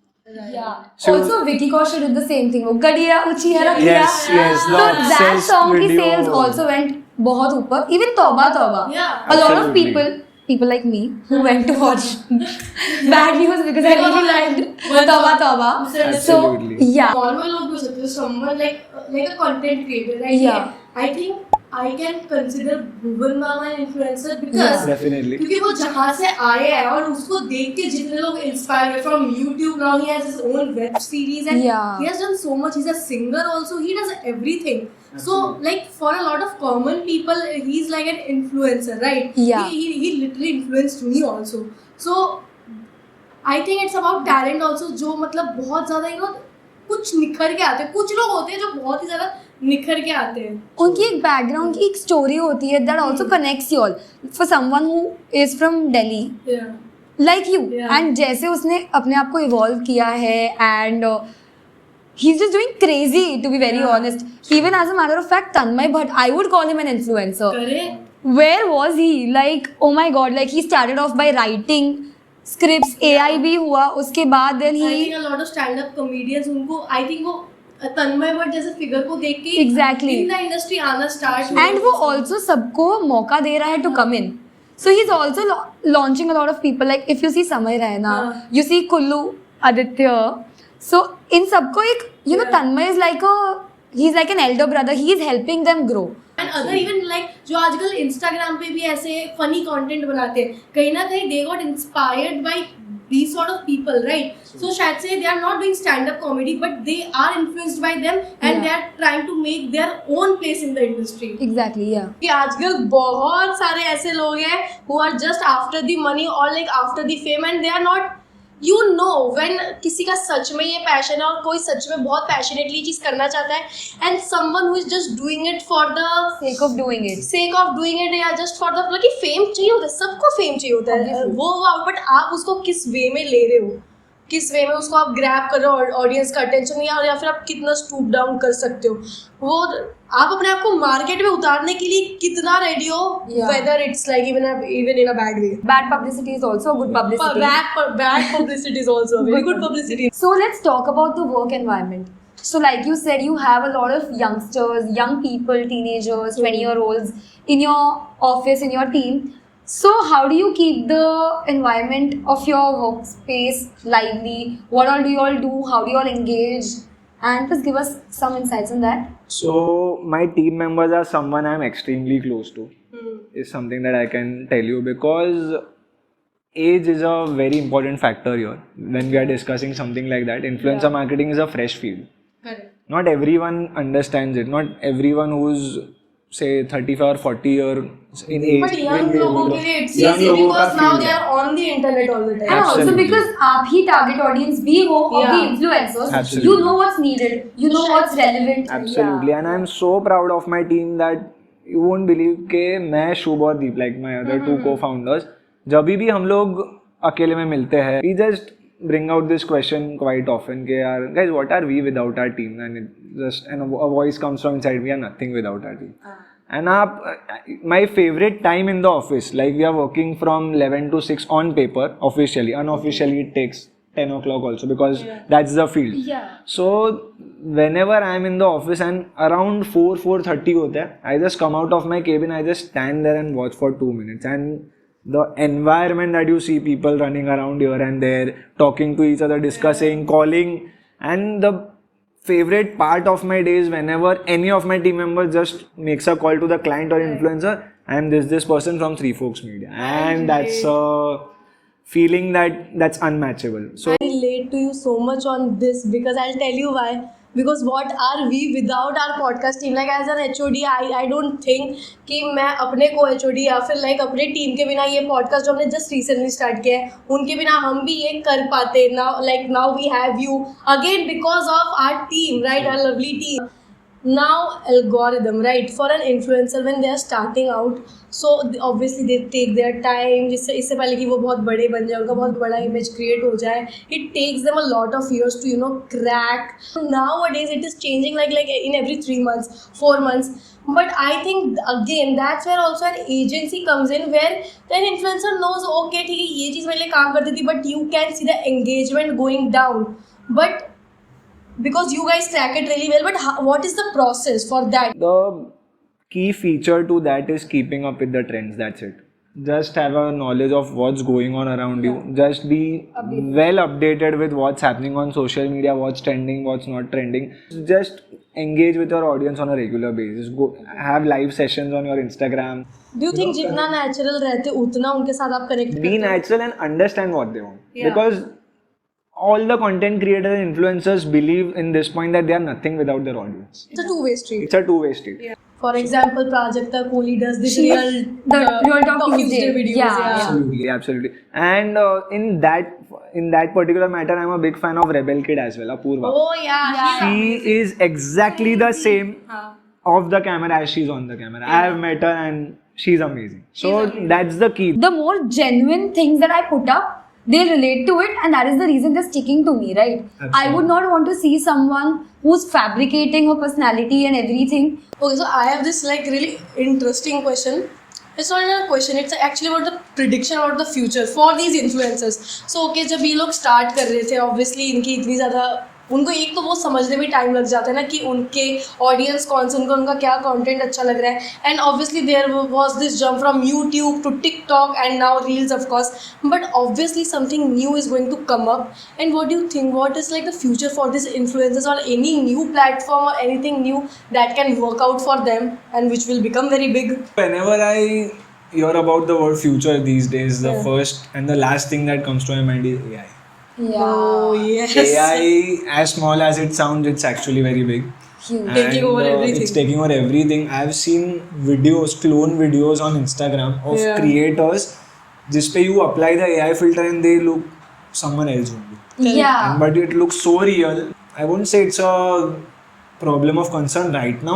[SPEAKER 2] Yeah.
[SPEAKER 3] So-
[SPEAKER 2] Also, Vicky Kaushal did the same thing. वो गड़िया ऊंची है रखिया.
[SPEAKER 3] Yes, yes,
[SPEAKER 2] So
[SPEAKER 3] the
[SPEAKER 2] that
[SPEAKER 3] obsessed
[SPEAKER 2] song की
[SPEAKER 3] video.
[SPEAKER 2] sales also went बहुत ऊपर. Even तौबा तौबा.
[SPEAKER 1] Yeah.
[SPEAKER 2] A lot of
[SPEAKER 3] Absolutely.
[SPEAKER 2] people like me who went to watch bad news because I really liked तौबा तौबा. So
[SPEAKER 3] Absolutely.
[SPEAKER 2] yeah.
[SPEAKER 1] Normal लोग भी हो सकते हैं, someone like a content creator, right?
[SPEAKER 2] Yeah.
[SPEAKER 1] I think I can consider Bhuvan Mama an influencer because
[SPEAKER 3] Definitely.
[SPEAKER 1] क्योंकि वो जहाँ से आए हैं और उसको देख के जितने लोग इंस्पायर हुए from YouTube, now he has his own web series and
[SPEAKER 2] Yeah.
[SPEAKER 1] he has done so much. He's a singer also. He does everything. So like for a lot of common people, he's like an influencer, right?
[SPEAKER 2] Yeah.
[SPEAKER 1] He literally influenced me also. So I think it's about talent also. जो मतलब बहुत ज़्यादा कुछ निखर के आते हैं. कुछ लोग होते हैं जो बहुत ही ज़्यादा निखर के आते हैं.
[SPEAKER 2] उनकी एक बैकग्राउंड की एक स्टोरी होती है that also connects you all. For someone who is from Delhi,
[SPEAKER 1] Yeah.
[SPEAKER 2] like you,
[SPEAKER 1] Yeah.
[SPEAKER 2] and जैसे उसने अपने आप को इवॉल्व किया है and he's just doing crazy to be very honest. Even as a matter of fact, Tanmay Bhatt, I would call him an influencer.
[SPEAKER 1] Correct.
[SPEAKER 2] Where was he? Like, oh my god, like he started off by writing scripts, AIB हुआ, उसके बाद then
[SPEAKER 1] I
[SPEAKER 2] he
[SPEAKER 1] think a lot of stand-up comedians उनको I think वो तन्मय भट्ट जैसे figure को देख के
[SPEAKER 2] Exactly.
[SPEAKER 1] in the industry आना start
[SPEAKER 2] and वो also सबको मौका दे रहा है to come in. So he's also launching a lot of people. Like if you see Samay Raina,
[SPEAKER 1] हाँ.
[SPEAKER 2] you see Kullu Aditya. So in सबको एक Tanmay is like he's like an elder brother. He is helping them grow.
[SPEAKER 1] and other even like जो आजकल Instagram पे भी ऐसे funny content बनाते हैं कहीं ना कहीं they got inspired by these sort of people, right? So शायद से they are not doing stand-up comedy but they are influenced by them and
[SPEAKER 2] Yeah.
[SPEAKER 1] they are trying to make their own place in the industry.
[SPEAKER 2] Exactly, yeah.
[SPEAKER 1] कि आजकल बहुत सारे ऐसे लोग हैं who are just after the money or like after the fame and they are not when किसी का सच में ये पैशन है और कोई सच में बहुत पैशनेटली चीज़ करना चाहता है and someone who is just doing it for the
[SPEAKER 2] Sake of doing it.
[SPEAKER 1] sake of doing it या just for the मतलब कि फेम चाहिए होता है सबको फेम चाहिए होता है
[SPEAKER 2] Obviously.
[SPEAKER 1] वो बट आप उसको किस वे में ले रहे हो किस वे में उसको आप ग्रैब कर रहे हो ऑडियंस का अटेंशन या फिर आप कितना स्टूप डाउन कर सकते हो वो आप अपने आप को मार्केट में उतारने के लिए कितना रेडी हो whether it's like even in a bad way
[SPEAKER 2] Bad publicity is also good publicity.
[SPEAKER 1] bad publicity is also a very good publicity.
[SPEAKER 2] So let's talk about the work environment. So like you said, you have a lot of youngsters, young people, teenagers, 20-year-olds in your office, in your team. So how do you keep the environment of your workspace lively? What all do you all do? How do you all engage? And please give us some insights on that.
[SPEAKER 3] So my team members are someone I'm extremely close to. Is something that I can tell you, because age is a very important factor here when we are discussing something like that. Influencer marketing is a fresh field.
[SPEAKER 1] Correct.
[SPEAKER 3] Not everyone understands it. Not everyone who's say 35 or 40 year in age.
[SPEAKER 1] But young लोगों के लिए it's
[SPEAKER 3] young
[SPEAKER 1] easy
[SPEAKER 3] लोगों
[SPEAKER 1] because
[SPEAKER 3] का
[SPEAKER 1] now
[SPEAKER 3] field
[SPEAKER 1] they
[SPEAKER 3] है.
[SPEAKER 1] are on the internet all the time.
[SPEAKER 2] And also
[SPEAKER 3] Absolutely.
[SPEAKER 2] because आप ही target audience भी हो of the
[SPEAKER 1] Yeah.
[SPEAKER 2] influencers,
[SPEAKER 3] Absolutely.
[SPEAKER 2] you know what's needed, you know what's relevant.
[SPEAKER 3] Absolutely,
[SPEAKER 2] Yeah.
[SPEAKER 3] and I'm so proud of my team that you won't believe कि मैं शुभ और दीप, like my other two co-founders, जब भी हम लोग अकेले में मिलते हैं, we just bring out this question quite often कि यार guys, what are we without our team? And a voice comes from inside, we are nothing without our team. And my favorite time in the office, like we are working from 11 to 6 on paper officially. Unofficially it takes 10 o'clock also, because that's the field.
[SPEAKER 2] Yeah.
[SPEAKER 3] So whenever I'm in the office and around 4:30 होता है, I just come out of my cabin, I just stand there and watch for 2 minutes, and the environment that you see, people running around here and there, talking to each other, discussing, calling, and the favorite part of my day is whenever any of my team members just makes a call to the client or influencer, and this person from Three Forks Media, and that's a feeling that's unmatchable. So
[SPEAKER 1] I relate to you so much on this because I'll tell you why. Because what are we without our podcast team? Like as an HOD, I don't think कि मैं अपने को HOD या फिर like अपने team के बिना ये podcast जो हमने just recently start किया है, उनके बिना हम भी ये कर पाते. Now we have you again because of our team, right? Our lovely team. Now algorithm, right? For an influencer when they are starting out, so obviously they take their time. इससे पहले कि वो बहुत बड़े बन जाए, उनका बहुत बड़ा image create हो जाए, it takes them a lot of years to crack. Nowadays it is changing like in every 3 months, 4 months. But I think again that's where also an agency comes in, where an influencer knows okay ठीक है ये चीज़ मेरे लिए काम करती थी, but you can see the engagement going down. But because you guys track it really well, but what is the process for that?
[SPEAKER 3] the key feature to that is keeping up with the trends. That's it. Just have a knowledge of what's going on around you. Just be well updated with what's happening on social media, what's trending, what's not trending. Just engage with your audience on a regular basis. Go have live sessions on your Instagram.
[SPEAKER 1] Do you think जितना natural रहते उतना उनके साथ आप connect
[SPEAKER 3] Be natural and understand what they want. Because all the content creators and influencers believe in this point that they are nothing without their audience.
[SPEAKER 1] It's a two-way street.
[SPEAKER 3] It's a two-way street.
[SPEAKER 1] Yeah. For example, Prajakta Kohli does this real
[SPEAKER 2] Talk Tuesday
[SPEAKER 1] videos.
[SPEAKER 2] Yeah.
[SPEAKER 3] Absolutely. And in that particular matter, I'm a big fan of Rebel Kid as well, Apurva.
[SPEAKER 1] Oh yeah.
[SPEAKER 3] She is exactly the same off the camera as she's on the camera. I have met her and she's amazing. So that's the key.
[SPEAKER 2] The more genuine things that I put up, they relate to it, and that is the reason they're sticking to me, right?
[SPEAKER 3] Absolutely.
[SPEAKER 2] I would not want to see someone who's fabricating her personality and everything.
[SPEAKER 1] Okay, so I have this really interesting question. It's not a question, it's actually about the prediction about the future for these influencers. So okay, जब ये लोग start कर रहे थे, obviously इनकी इतनी ज़्यादा उनको एक तो वो समझने में टाइम लग जाता है ना कि उनके ऑडियंस कौन से उनका क्या कंटेंट अच्छा लग रहा है. And obviously there was this jump from YouTube to TikTok and now reels of course, but obviously something new is going to come up. And what do you think, what is like the future for this influencers और any new platform और anything new that can work out for them and which will become very big?
[SPEAKER 3] Whenever I hear about the word future these days, the first and the last thing that comes to my mind is AI.
[SPEAKER 2] Yeah.
[SPEAKER 1] Oh yes.
[SPEAKER 3] AI, as small as it sounds, it's actually very big.
[SPEAKER 2] Huge.
[SPEAKER 3] And,
[SPEAKER 1] Taking over everything.
[SPEAKER 3] It's taking over everything. I've seen videos, clone videos on Instagram of creators जिसपे you apply the AI filter and they look someone else only.
[SPEAKER 2] Yeah.
[SPEAKER 3] But it looks so real. I wouldn't say it's a problem of concern right now,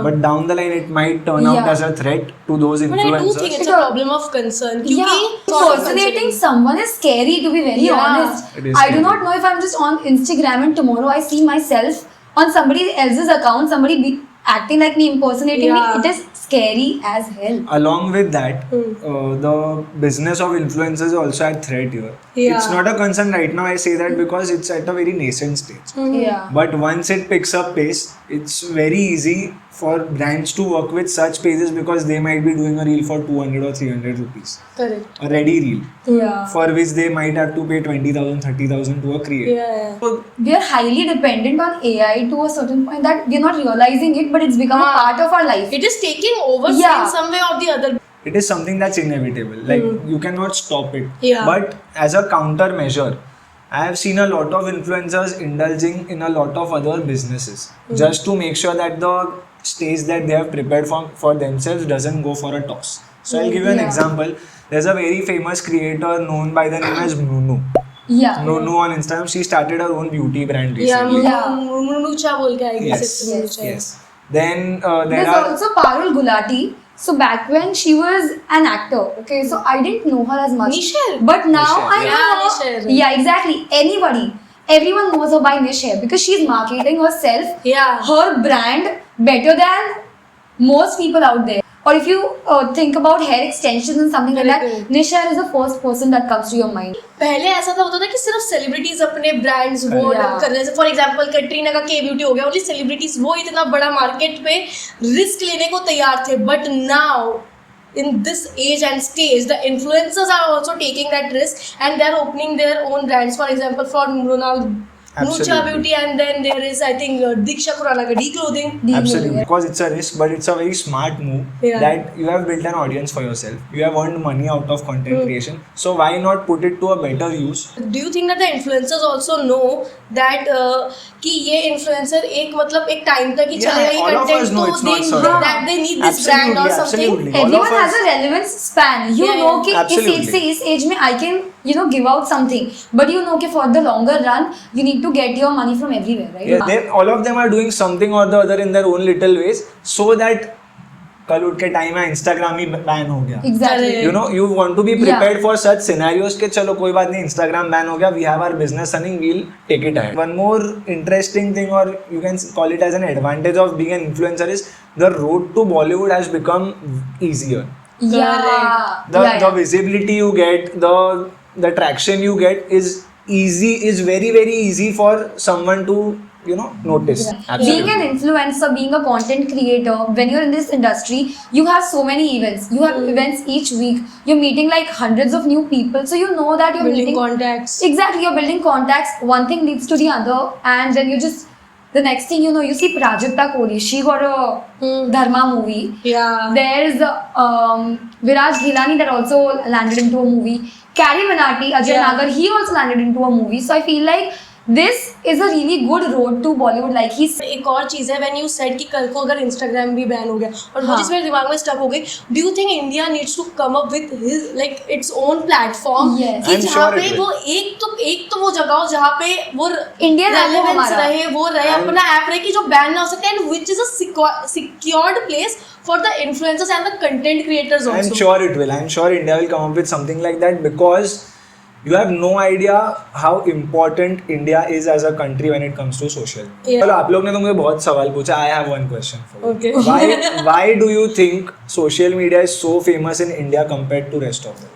[SPEAKER 3] but down the line it might turn out as a threat to those
[SPEAKER 1] But I do
[SPEAKER 3] influencers.
[SPEAKER 1] think it's a problem of concern.
[SPEAKER 2] Yeah, impersonating someone is scary, to be very honest.
[SPEAKER 3] It is
[SPEAKER 2] I do
[SPEAKER 3] scary.
[SPEAKER 2] not know if I'm just on Instagram and tomorrow I see myself on somebody else's account, somebody acting like me, impersonating
[SPEAKER 1] Yeah.
[SPEAKER 2] me, it is scary as hell.
[SPEAKER 3] Along with that, the business of influencers is also at threat here.
[SPEAKER 1] Yeah.
[SPEAKER 3] It's not a concern right now. I say that because it's at a very nascent stage.
[SPEAKER 2] Yeah.
[SPEAKER 3] But once it picks up pace, it's very easy for brands to work with such pages because they might be doing a reel for 200 or 300 rupees.
[SPEAKER 1] Correct.
[SPEAKER 3] A ready reel.
[SPEAKER 2] Yeah.
[SPEAKER 3] For which they might have to pay 20,000, 30,000 to a creator.
[SPEAKER 1] Yeah.
[SPEAKER 3] So
[SPEAKER 2] We are highly dependent on AI to a certain point that we are not realizing it, but it's become a part of our life.
[SPEAKER 1] It is taking over
[SPEAKER 2] Yeah.
[SPEAKER 1] in some way or the other.
[SPEAKER 3] it is something that's inevitable. Like you cannot stop it.
[SPEAKER 1] Yeah.
[SPEAKER 3] But as a countermeasure, I have seen a lot of influencers indulging in a lot of other businesses just to make sure that the stage that they have prepared for themselves doesn't go for a toss. So I'll give you an
[SPEAKER 2] Yeah.
[SPEAKER 3] example. There's a very famous creator known by the name as Nunu.
[SPEAKER 2] Yeah.
[SPEAKER 3] Nunu on Instagram, she started her own beauty brand
[SPEAKER 1] Yeah,
[SPEAKER 3] recently.
[SPEAKER 2] Yeah.
[SPEAKER 1] Munucha बोल के आएगी
[SPEAKER 3] Yes,
[SPEAKER 1] सिर्फ Munucha.
[SPEAKER 3] yes. Then there
[SPEAKER 2] There's
[SPEAKER 3] are
[SPEAKER 2] also Parul Gulati. So back when she was an actor, okay, so I didn't know her as much.
[SPEAKER 1] Nisher.
[SPEAKER 2] But now
[SPEAKER 3] Nisher,
[SPEAKER 2] I
[SPEAKER 3] yeah.
[SPEAKER 2] know
[SPEAKER 1] Yeah,
[SPEAKER 2] her.
[SPEAKER 1] Nisher.
[SPEAKER 2] Yeah, exactly. Anybody. Everyone knows her by Nisher because she's marketing herself,
[SPEAKER 1] Yeah.
[SPEAKER 2] her brand better than most people out there. Or if you think about hair extensions and something like that,
[SPEAKER 1] Correct.
[SPEAKER 2] Nisher is the first person that comes to your mind.
[SPEAKER 1] पहले ऐसा था होता था कि सिर्फ celebrities अपने brands वो
[SPEAKER 2] Yeah.
[SPEAKER 1] कर रहे थे. फॉर एग्जांपल कैटरीना का के ब्यूटी हो गया, ओनली सेलिब्रिटीज वो इतना बड़ा मार्केट पे रिस्क लेने को तैयार थे. But now in this age and stage, the influencers are also taking that risk and they are opening their own brands. For example, for Mrunal, Nucha
[SPEAKER 3] Absolutely.
[SPEAKER 1] Beauty, and then there is, I think, Diksha Khurana ka declothing.
[SPEAKER 3] Absolutely, because it's a risk, but it's a very smart move
[SPEAKER 1] Yeah.
[SPEAKER 3] that you have built an audience for yourself. You have earned money out of content creation. So why not put it to a better use?
[SPEAKER 1] Do you think that the influencers also know that कि ये influencer एक मतलब एक time तक ही
[SPEAKER 3] Yeah,
[SPEAKER 1] चलेगा ये
[SPEAKER 3] all of
[SPEAKER 1] content
[SPEAKER 3] us know
[SPEAKER 1] तो
[SPEAKER 3] it's not
[SPEAKER 1] they
[SPEAKER 3] certain.
[SPEAKER 1] that they need this brand or
[SPEAKER 3] Absolutely,
[SPEAKER 1] something.
[SPEAKER 3] absolutely. All
[SPEAKER 2] Everyone
[SPEAKER 3] of
[SPEAKER 2] has
[SPEAKER 3] us-
[SPEAKER 2] a relevance span. You
[SPEAKER 1] Yeah,
[SPEAKER 2] know
[SPEAKER 1] yeah.
[SPEAKER 2] कि इस
[SPEAKER 3] Absolutely.
[SPEAKER 2] age से इस age में I can give out something, but you know कि for the longer run you need to get your money from everywhere, right?
[SPEAKER 3] Yeah, all of them are doing something or the other in their own little ways, so that कल उठ के time है Instagram ही ban हो गया.
[SPEAKER 2] Exactly.
[SPEAKER 1] Correct.
[SPEAKER 3] You know, you want to be
[SPEAKER 2] Yeah.
[SPEAKER 3] prepared for such scenarios के चलो कोई बात नहीं, Instagram ban हो गया, we have our business running, we'll take it ahead. One more interesting thing, or you can call it as an advantage of being an influencer, is the road to Bollywood has become easier.
[SPEAKER 2] Yeah.
[SPEAKER 3] The
[SPEAKER 2] Yeah.
[SPEAKER 3] visibility you get, the traction you get is very very easy for someone to notice.
[SPEAKER 2] Being an influencer, being a content creator, when you're in this industry, you have so many events. You have events each week. You're meeting like hundreds of new people. So you know that you're
[SPEAKER 1] Building
[SPEAKER 2] meeting
[SPEAKER 1] contacts.
[SPEAKER 2] Exactly, you're building contacts. One thing leads to the other, and then you just the next thing you know, you see Prajakta Kohli. She got a Dharma movie.
[SPEAKER 1] Yeah.
[SPEAKER 2] There's Viraj Gilani that also landed into a movie. Carrie Minati, Ajay
[SPEAKER 1] Yeah.
[SPEAKER 2] Nagar, he also landed into a movie. So I feel like this is a really good road to Bollywood. Like he's
[SPEAKER 1] एक और चीज़ है, when you said कि कल को अगर Instagram भी ban हो गया और वो
[SPEAKER 2] हाँ.
[SPEAKER 1] चीज़ मेरे दिमाग में स्टक हो गई. Do you think India needs to come up with his like its own platform?
[SPEAKER 2] Yes.
[SPEAKER 1] कि
[SPEAKER 3] I'm
[SPEAKER 1] जहाँ
[SPEAKER 3] sure
[SPEAKER 1] पे
[SPEAKER 3] it
[SPEAKER 1] वो एक तो वो जगह हो जहाँ पे वो
[SPEAKER 2] Indian app हो
[SPEAKER 1] relevance
[SPEAKER 2] हमारा.
[SPEAKER 1] रहे, वो रहे, अपना ऐप रहे कि जो बैन ना हो सकते, and which is a secured place for the influencers and the content creators also.
[SPEAKER 3] I'm sure it will. I'm sure India will come up with something like that, because you have no idea how important India is as a country when it comes to social.
[SPEAKER 1] Yeah.
[SPEAKER 3] चलो आप लोग ने तो मुझे बहुत सवाल पूछा. I have one question for you.
[SPEAKER 1] Okay.
[SPEAKER 3] Why do you think social media is so famous in India compared to rest of the world?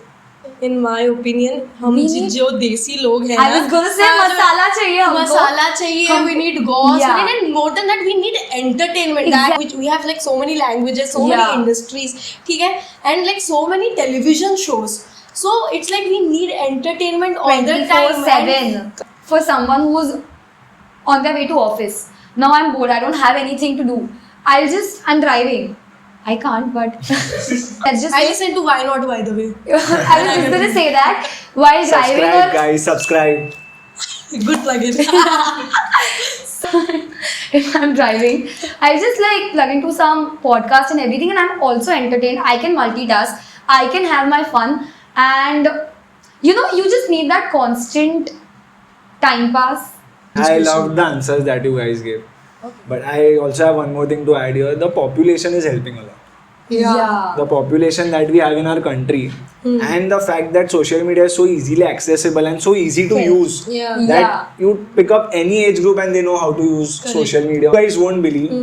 [SPEAKER 1] In my opinion, हम
[SPEAKER 2] We need-
[SPEAKER 1] जो देसी लोग हैं
[SPEAKER 2] I was gonna say
[SPEAKER 1] हाँ, जो
[SPEAKER 2] मसाला चाहिए हमको.
[SPEAKER 1] मसाला चाहिए, we need gossip,
[SPEAKER 2] Yeah.
[SPEAKER 1] we need more than that, we need entertainment. That which we have like so many languages, so many
[SPEAKER 2] Yeah.
[SPEAKER 1] industries, ठीक है, and like so many television shows. So it's like we need entertainment all the time.
[SPEAKER 2] 24/7 for someone who's on their way to office. Now I'm bored. I don't have anything to do. I'm driving. I can't, but let's just
[SPEAKER 1] I
[SPEAKER 2] say,
[SPEAKER 1] listen to Why Not, by the way.
[SPEAKER 2] I was just gonna say that while driving.
[SPEAKER 3] Subscribe, guys. Subscribe.
[SPEAKER 1] Good plug-in.
[SPEAKER 2] If I'm driving, I just like plug into some podcast and everything, and I'm also entertained. I can multitask. I can have my fun, and you just need that constant time pass.
[SPEAKER 3] I loved the answers that you guys gave. But I also have one more thing to add here. The population is helping a lot.
[SPEAKER 2] Yeah.
[SPEAKER 3] The population that we have in our country, and the fact that social media is so easily accessible and so easy to use,
[SPEAKER 1] Yeah.
[SPEAKER 3] that
[SPEAKER 2] Yeah.
[SPEAKER 3] you pick up any age group and they know how to use social media. You guys won't believe,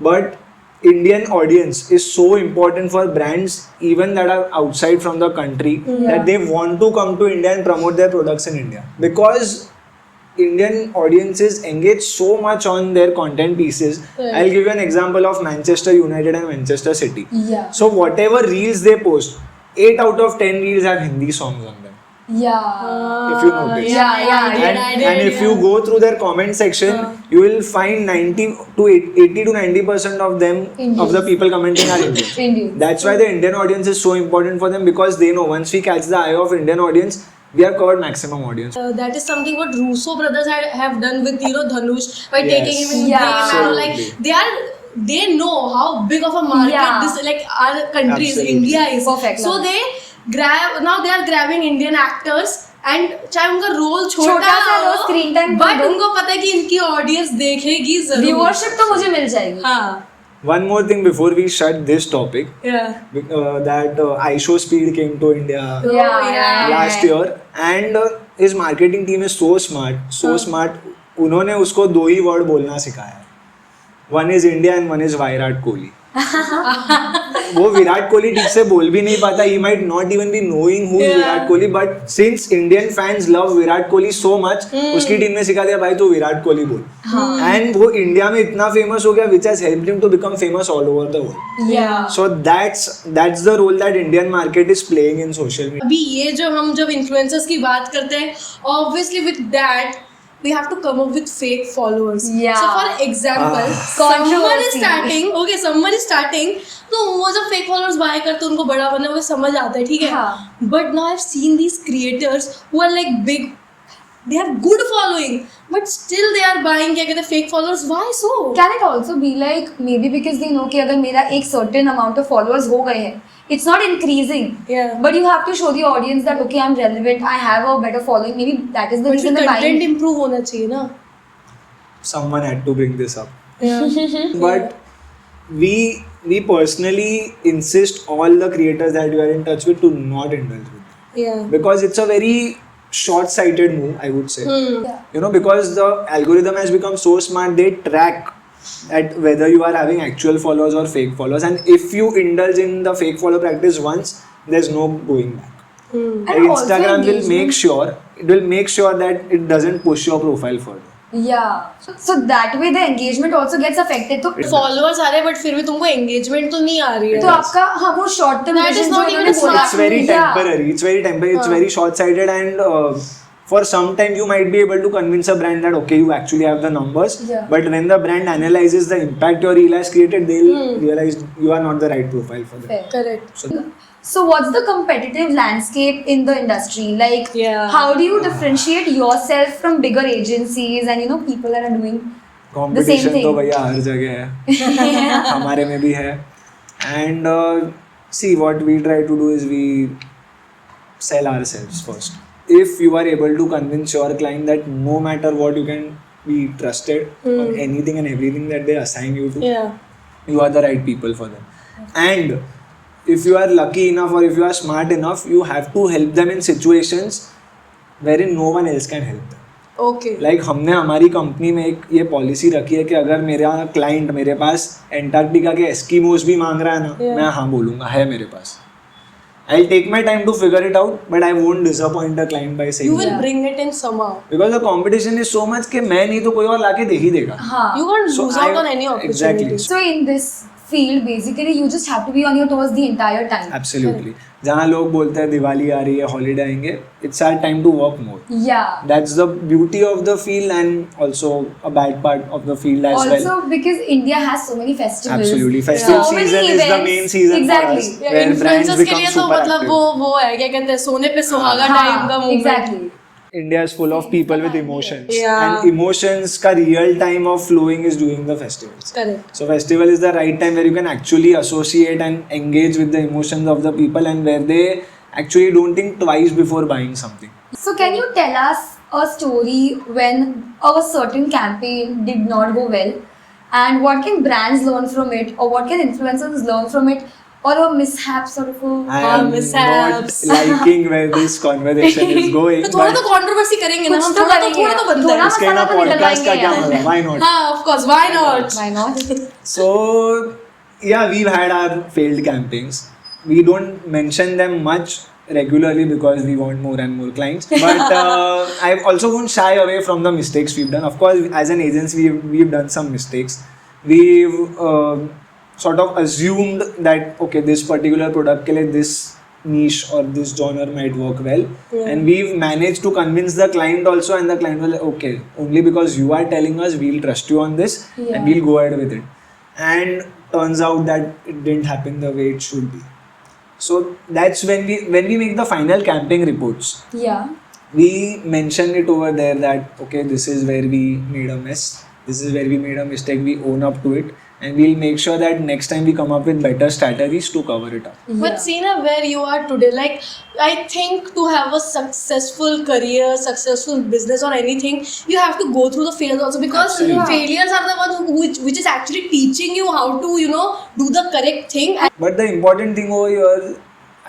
[SPEAKER 3] but Indian audience is so important for brands even that are outside from the country that they want to come to India and promote their products in India, because Indian audiences engage so much on their content pieces. I'll give you an example of Manchester United and Manchester City.
[SPEAKER 2] Yeah.
[SPEAKER 3] So whatever reels they post, 8 out of 10 reels have Hindi songs on them.
[SPEAKER 2] Yeah.
[SPEAKER 3] If you notice.
[SPEAKER 2] Yeah.
[SPEAKER 3] And if you go through their comment section, you will find 80 to 90% of them,
[SPEAKER 2] Indians.
[SPEAKER 3] of the people commenting are Indians.
[SPEAKER 2] Indians.
[SPEAKER 3] That's why the Indian audience is so important for them, because they know once we catch the eye of Indian audience, we have covered maximum audience.
[SPEAKER 1] That is something what Russo brothers have done with Dhanush by
[SPEAKER 3] Yes.
[SPEAKER 1] taking him in
[SPEAKER 2] Yeah.
[SPEAKER 1] game and like
[SPEAKER 3] Absolutely.
[SPEAKER 1] they know how big of a market
[SPEAKER 2] Yeah.
[SPEAKER 1] this like our country is,
[SPEAKER 3] Absolutely.
[SPEAKER 1] India is.
[SPEAKER 2] Perfect.
[SPEAKER 1] So they they are grabbing Indian actors and चाहे उनका role छोटा
[SPEAKER 2] छोटा सा
[SPEAKER 1] हो,
[SPEAKER 2] लो, screen time
[SPEAKER 1] but
[SPEAKER 2] कम दो।
[SPEAKER 1] उनको पता है कि इनकी ऑडियंस देखेगी जरूर.
[SPEAKER 2] व्यूअरशिप तो मुझे मिल जाएगी.
[SPEAKER 1] हाँ.
[SPEAKER 3] One more thing before we shut this topic,
[SPEAKER 1] Yeah.
[SPEAKER 3] that iShow Speed came to India
[SPEAKER 2] Yeah.
[SPEAKER 3] last year, and his marketing team is so smart. उन्होंने उसको 2 ही वर्ड बोलना सिखाया. One is India and one is Virat Kohli. वो विराट कोहली ठीक से बोल भी नहीं पाता. He might not even be knowing who is Virat Kohli, but since Indian fans love Virat Kohli so much, उसकी टीम ने सिखा दिया भाई तू विराट कोहली बोल. And वो इंडिया में इतना फेमस हो गया, which has helped him to become famous all over the world.
[SPEAKER 2] Yeah.
[SPEAKER 3] So that's the role that Indian market is playing in social media.
[SPEAKER 1] अभी ये जब इन्फ्लुएंसर्स की बात करते हैं, obviously with that we have to come up with fake followers.
[SPEAKER 2] Yeah.
[SPEAKER 1] So for example,
[SPEAKER 2] Controversy.
[SPEAKER 1] someone is starting, तो वो जब fake followers buy करते हैं उनको बड़ा बनने वो समझ आता है, ठीक है.
[SPEAKER 2] हाँ.
[SPEAKER 1] But now I've seen these creators who are like big, they have good following, but still they are buying क्या कहते हैं fake followers. Why so?
[SPEAKER 2] Can it also be like maybe because they know कि अगर मेरा एक certain amount of followers हो गए हैं, it's not increasing.
[SPEAKER 1] Yeah.
[SPEAKER 2] But you have to show the audience that okay, I'm relevant, I have a better following. Maybe that is the
[SPEAKER 1] But
[SPEAKER 2] reason
[SPEAKER 1] फिर
[SPEAKER 2] they're
[SPEAKER 1] content
[SPEAKER 2] buying.
[SPEAKER 1] improve होना चाहिए ना.
[SPEAKER 3] Someone had to bring this up.
[SPEAKER 1] Yeah.
[SPEAKER 3] But we personally insist all the creators that we are in touch with to not indulge with them.
[SPEAKER 1] Yeah.
[SPEAKER 3] Because it's a very short-sighted move, I would say.
[SPEAKER 2] Yeah.
[SPEAKER 3] You know, because the algorithm has become so smart, they track at whether you are having actual followers or fake followers, and if you indulge in the fake follow practice once, there's no going back.
[SPEAKER 2] And
[SPEAKER 3] Like
[SPEAKER 2] also
[SPEAKER 3] Instagram will
[SPEAKER 2] engagement.
[SPEAKER 3] make sure that it doesn't push your profile further.
[SPEAKER 2] Yeah. So that way the engagement also gets affected. तो
[SPEAKER 1] Followers आ रहे हैं but फिर भी तुमको engagement तो नहीं आ रही है.
[SPEAKER 2] तो आपका हाँ वो short term
[SPEAKER 1] That is
[SPEAKER 2] vision
[SPEAKER 1] not
[SPEAKER 2] जो
[SPEAKER 1] even
[SPEAKER 2] इन्होंने
[SPEAKER 1] a
[SPEAKER 2] बोला.
[SPEAKER 3] It's very
[SPEAKER 2] Yeah.
[SPEAKER 3] temporary. It's very short-sighted, and for some time you might be able to convince a brand that okay, you actually have the numbers.
[SPEAKER 2] Yeah.
[SPEAKER 3] But when the brand analyzes the impact your reel has created, they'll realize you are not the right profile for them.
[SPEAKER 2] Fair.
[SPEAKER 1] Correct.
[SPEAKER 2] So what's the competitive landscape in the industry? Like,
[SPEAKER 1] Yeah.
[SPEAKER 2] how do you differentiate yourself from bigger agencies and people that are doing the same
[SPEAKER 3] Competition
[SPEAKER 2] thing?
[SPEAKER 3] तो भैया हर जगह है. हमारे में भी है. And see, what we try to do is we sell ourselves first. If you are able to convince your client that no matter what you can be trusted on anything and everything that they assign you to,
[SPEAKER 1] Yeah.
[SPEAKER 3] you are the right people for them. And if you are lucky enough or if you are smart enough, you have to help them in situations wherein no one else can help them.
[SPEAKER 1] Okay.
[SPEAKER 3] Like हमने हमारी company में एक ये policy रखी है कि अगर मेरा क्लाइंट मेरे पास एंटार्क्टिका के एस्कीमोस भी मांग रहा है ना, मैं हाँ बोलूँगा, है मेरे पास. I'll take my time to figure it out, but I won't disappoint the client by saying
[SPEAKER 1] You will
[SPEAKER 3] that.
[SPEAKER 1] bring it in somehow.
[SPEAKER 3] Because the competition is so much कि मैं नहीं तो कोई और लाके दे ही देगा.
[SPEAKER 2] हाँ.
[SPEAKER 1] You can't
[SPEAKER 3] So
[SPEAKER 1] lose
[SPEAKER 3] I-
[SPEAKER 1] out on any opportunity.
[SPEAKER 3] exactly.
[SPEAKER 2] So in this field, basically, you just have to be on your toes the entire time.
[SPEAKER 3] Absolutely. जहाँ लोग बोलते हैं दिवाली आ रही है, हॉलीडे आएंगे, it's our time to work more.
[SPEAKER 2] Yeah.
[SPEAKER 3] That's the beauty of the field and also a bad part of the field as
[SPEAKER 2] Also,
[SPEAKER 3] well.
[SPEAKER 2] because India has so many festivals.
[SPEAKER 3] Absolutely. Festival
[SPEAKER 2] So many
[SPEAKER 3] season is the
[SPEAKER 2] events.
[SPEAKER 3] main season
[SPEAKER 2] Exactly.
[SPEAKER 3] for us.
[SPEAKER 1] Yeah,
[SPEAKER 3] Where brands
[SPEAKER 1] influencers के
[SPEAKER 3] become
[SPEAKER 1] लिए तो
[SPEAKER 3] super
[SPEAKER 1] मतलब
[SPEAKER 3] active.
[SPEAKER 1] वो है क्या कहते हैं सोने पे सुहागा टाइम का movement.
[SPEAKER 2] Exactly.
[SPEAKER 3] India is full of people with emotions.
[SPEAKER 1] Yeah.
[SPEAKER 3] And emotions का real time of flowing is during the festivals.
[SPEAKER 1] Correct.
[SPEAKER 3] So festival is the right time where you can actually associate and engage with the emotions of the people and where they actually don't think twice before buying something.
[SPEAKER 2] So can you tell us a story when a certain campaign did not go well, and what can brands learn from it, or what can influencers learn from it, or a mishap sort of a...
[SPEAKER 3] I am
[SPEAKER 1] mishaps.
[SPEAKER 3] not liking where this conversation is going.
[SPEAKER 1] तो थोड़ा
[SPEAKER 3] but
[SPEAKER 1] तो controversy करेंगे ना
[SPEAKER 2] कुछ
[SPEAKER 1] हम.
[SPEAKER 2] तो
[SPEAKER 1] थोड़ा
[SPEAKER 2] करेंगे.
[SPEAKER 1] तो बनता
[SPEAKER 2] थोड़ा
[SPEAKER 1] है.
[SPEAKER 3] इसके ना
[SPEAKER 2] मसाला तो
[SPEAKER 3] podcast का
[SPEAKER 2] निकलवाएंगे
[SPEAKER 3] क्या
[SPEAKER 2] यार.
[SPEAKER 3] मजा? Why not?
[SPEAKER 1] हाँ, of course, why not?
[SPEAKER 2] Why not?
[SPEAKER 3] So yeah, we've had our failed campings. We don't mention them much regularly because we want more and more clients. But I also won't shy away from the mistakes we've done. Of course, as an agency, we've done some mistakes. We've sort of assumed that okay, this particular product ke liye this niche or this genre might work well, and we've managed to convince the client also, and the client will okay, only because you are telling us, we'll trust you on this, and we'll go ahead with it. And turns out that it didn't happen the way it should be. So that's when we make the final camping reports,
[SPEAKER 2] Yeah.
[SPEAKER 3] we mention it over there that okay, this is where we made a mess, this is where we made a mistake, we own up to it, and we'll make sure that next time we come up with better strategies to cover it up.
[SPEAKER 1] But Seena, where you are today, like I think to have a successful career, successful business or anything, you have to go through the failures also, because
[SPEAKER 3] Absolutely.
[SPEAKER 1] failures are the ones which is actually teaching you how to, do the correct thing.
[SPEAKER 3] But the important thing over here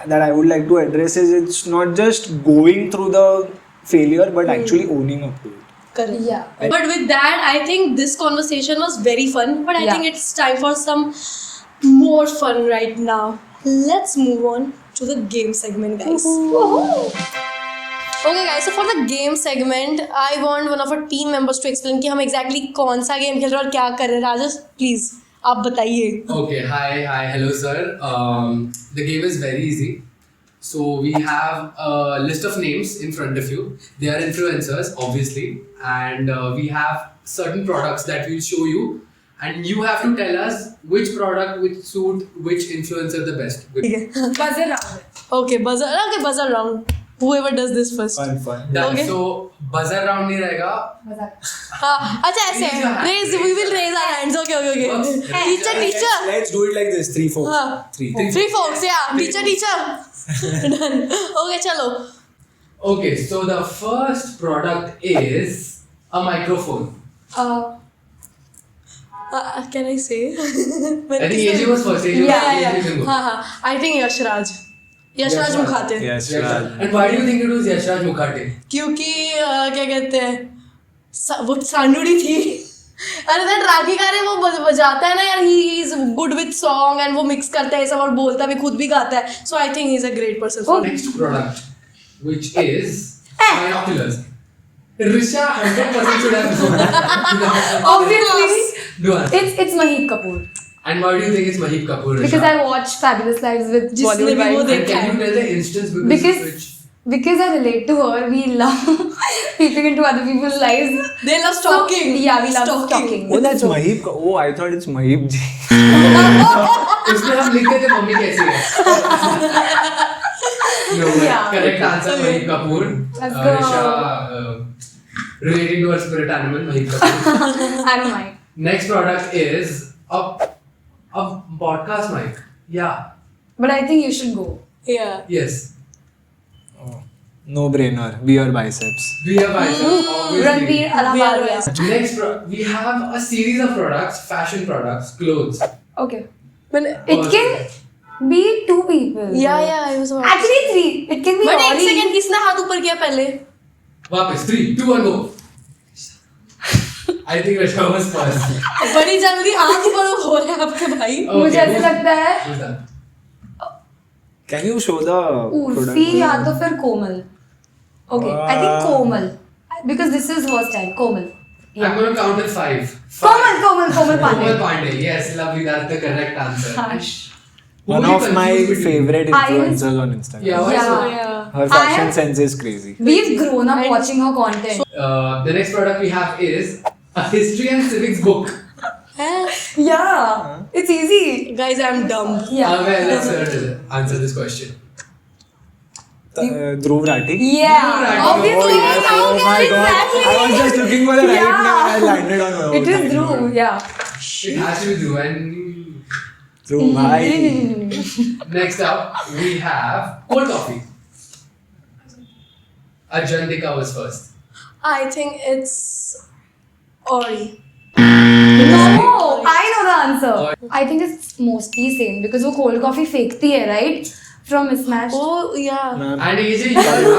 [SPEAKER 3] that I would like to address is it's not just going through the failure, but actually owning up to it.
[SPEAKER 1] Correct.
[SPEAKER 2] Yeah.
[SPEAKER 1] But with that, I think this conversation was very fun. But I
[SPEAKER 2] Yeah.
[SPEAKER 1] think it's time for some more fun right now. Let's move on to the game segment, guys. Okay guys, so for the game segment, I want one of our team members to explain कि हम exactly कौन सा game खेल रहे हैं और क्या कर रहे हैं. राजेश, please, आप बताइए.
[SPEAKER 4] Okay, hi, hello sir. The game is very easy. So we have a list of names in front of you. They are influencers, obviously, and we have certain products that we'll show you, and you have to tell us which product would suit which influencer the best.
[SPEAKER 2] Buzzer round.
[SPEAKER 1] Okay, buzzer round. Whoever does this first.
[SPEAKER 3] Fun.
[SPEAKER 4] Done.
[SPEAKER 1] Okay.
[SPEAKER 4] So buzzer round नहीं रहेगा.
[SPEAKER 1] हाँ, अच्छा ऐसे.
[SPEAKER 4] Raise your hand.
[SPEAKER 1] We will raise our hands. Okay.
[SPEAKER 4] Works.
[SPEAKER 1] Teacher.
[SPEAKER 3] Let's do it like this. 3 4.
[SPEAKER 1] हाँ.
[SPEAKER 3] 3.
[SPEAKER 1] 3 folks, yeah. Teacher. Done. Okay, चलो.
[SPEAKER 4] Okay, so the first product is a microphone.
[SPEAKER 1] Can I say?
[SPEAKER 4] I think AJ was first. AJ
[SPEAKER 1] Yeah.
[SPEAKER 4] was
[SPEAKER 1] हाँ. I think Yashraj Mukhaate.
[SPEAKER 3] Yes,
[SPEAKER 4] And why do you think it was Yashraj Mukhaate?
[SPEAKER 1] क्योंकि क्या कहते हैं, वो सांडुड़ी थी. अरे that राखी का रे वो बजाता है ना यार, he is good with song and वो मिक्स करता है सब और बोलता भी, खुद भी गाता है. So I think he is a great person.
[SPEAKER 4] Next product, which is binoculars. Risha 100% should have known.
[SPEAKER 2] Obviously.
[SPEAKER 4] Do answer.
[SPEAKER 2] It's Mahit Kapoor.
[SPEAKER 4] And why do you think it's Mahit Kapoor, Risha?
[SPEAKER 2] Because I watch Fabulous Lives with
[SPEAKER 1] जिसने
[SPEAKER 2] Bollywood
[SPEAKER 1] भी वो
[SPEAKER 2] wives.
[SPEAKER 4] And can you tell the instance
[SPEAKER 2] Because because I relate to her, we love peeping into other people's lives.
[SPEAKER 1] They love stalking.
[SPEAKER 2] So, yeah, we love stalking.
[SPEAKER 3] Oh, that's Mahib. Oh, I thought it's Mahib ji.
[SPEAKER 4] उसमें हम लिखते थे mummy कैसी है. No, but
[SPEAKER 2] Yeah.
[SPEAKER 4] correct answer Mahit Kapoor.
[SPEAKER 2] Let's go.
[SPEAKER 4] Risha, relating to her spirit animal, Mahit Kapoor.
[SPEAKER 2] I don't mind.
[SPEAKER 4] Next product is a podcast mic. Yeah.
[SPEAKER 2] But I think you should go.
[SPEAKER 1] Yeah.
[SPEAKER 4] Yes.
[SPEAKER 3] No brainer. Beer biceps.
[SPEAKER 4] We have items, obviously.
[SPEAKER 2] Ranveer Alavaria.
[SPEAKER 4] Next, we have a series of products, fashion products, clothes.
[SPEAKER 2] Okay.
[SPEAKER 1] But
[SPEAKER 2] It can be 2 people.
[SPEAKER 1] yeah, I was about.
[SPEAKER 2] Actually 3. It can be
[SPEAKER 1] But एक
[SPEAKER 2] Rory.
[SPEAKER 1] Second, किसने हाथ ऊपर किया पहले?
[SPEAKER 4] वापस 3, 2, 1, go. I think Risha was first.
[SPEAKER 1] बड़ी जल्दी हाथ ऊपर हो रहे हैं आपके भाई.
[SPEAKER 2] मुझे ऐसे लगता है
[SPEAKER 4] Who's that?
[SPEAKER 3] Can you show the
[SPEAKER 2] Urfi या तो फिर कोमल. Okay, I think
[SPEAKER 3] Ah.
[SPEAKER 2] Komal. Because this is her style. Komal.
[SPEAKER 4] I'm going to count till 5.
[SPEAKER 2] Komal
[SPEAKER 4] Komal
[SPEAKER 2] Pandey.
[SPEAKER 4] Pandey. Yes, lovely. That's the correct answer.
[SPEAKER 2] Hush.
[SPEAKER 4] Who
[SPEAKER 3] One
[SPEAKER 4] do you
[SPEAKER 3] of my
[SPEAKER 4] confuse between?
[SPEAKER 3] favorite
[SPEAKER 2] I-
[SPEAKER 3] influencers on Instagram.
[SPEAKER 4] Yeah, why so?
[SPEAKER 2] Yeah.
[SPEAKER 3] Her
[SPEAKER 2] I
[SPEAKER 3] fashion
[SPEAKER 2] am-
[SPEAKER 3] sense is crazy.
[SPEAKER 2] We've grown up watching her content.
[SPEAKER 4] The next product we have is a history and civics book.
[SPEAKER 2] Yeah. It's easy.
[SPEAKER 1] Guys, I'm dumb.
[SPEAKER 2] Yeah.
[SPEAKER 4] Well, let's answer this question.
[SPEAKER 3] Dhruv Rathi.
[SPEAKER 2] Yeah.
[SPEAKER 4] Dhruv Rathi.
[SPEAKER 2] Obviously.
[SPEAKER 3] Oh, yes. Oh my god.
[SPEAKER 2] Exactly.
[SPEAKER 3] I was just looking for the right
[SPEAKER 2] Yeah.
[SPEAKER 3] name and I landed on my own.
[SPEAKER 2] It is Dhruv. Yeah.
[SPEAKER 4] It has to be Dhruv. And
[SPEAKER 3] Dhruv bhai.
[SPEAKER 4] next up, we have cold coffee. Ajantika was first.
[SPEAKER 1] I think it's Ori.
[SPEAKER 2] No, I know the answer. I think it's mostly same because वो cold coffee फेंकती है, right? From Mismatch.
[SPEAKER 1] Oh yeah.
[SPEAKER 3] Ma'am,
[SPEAKER 4] And AJ,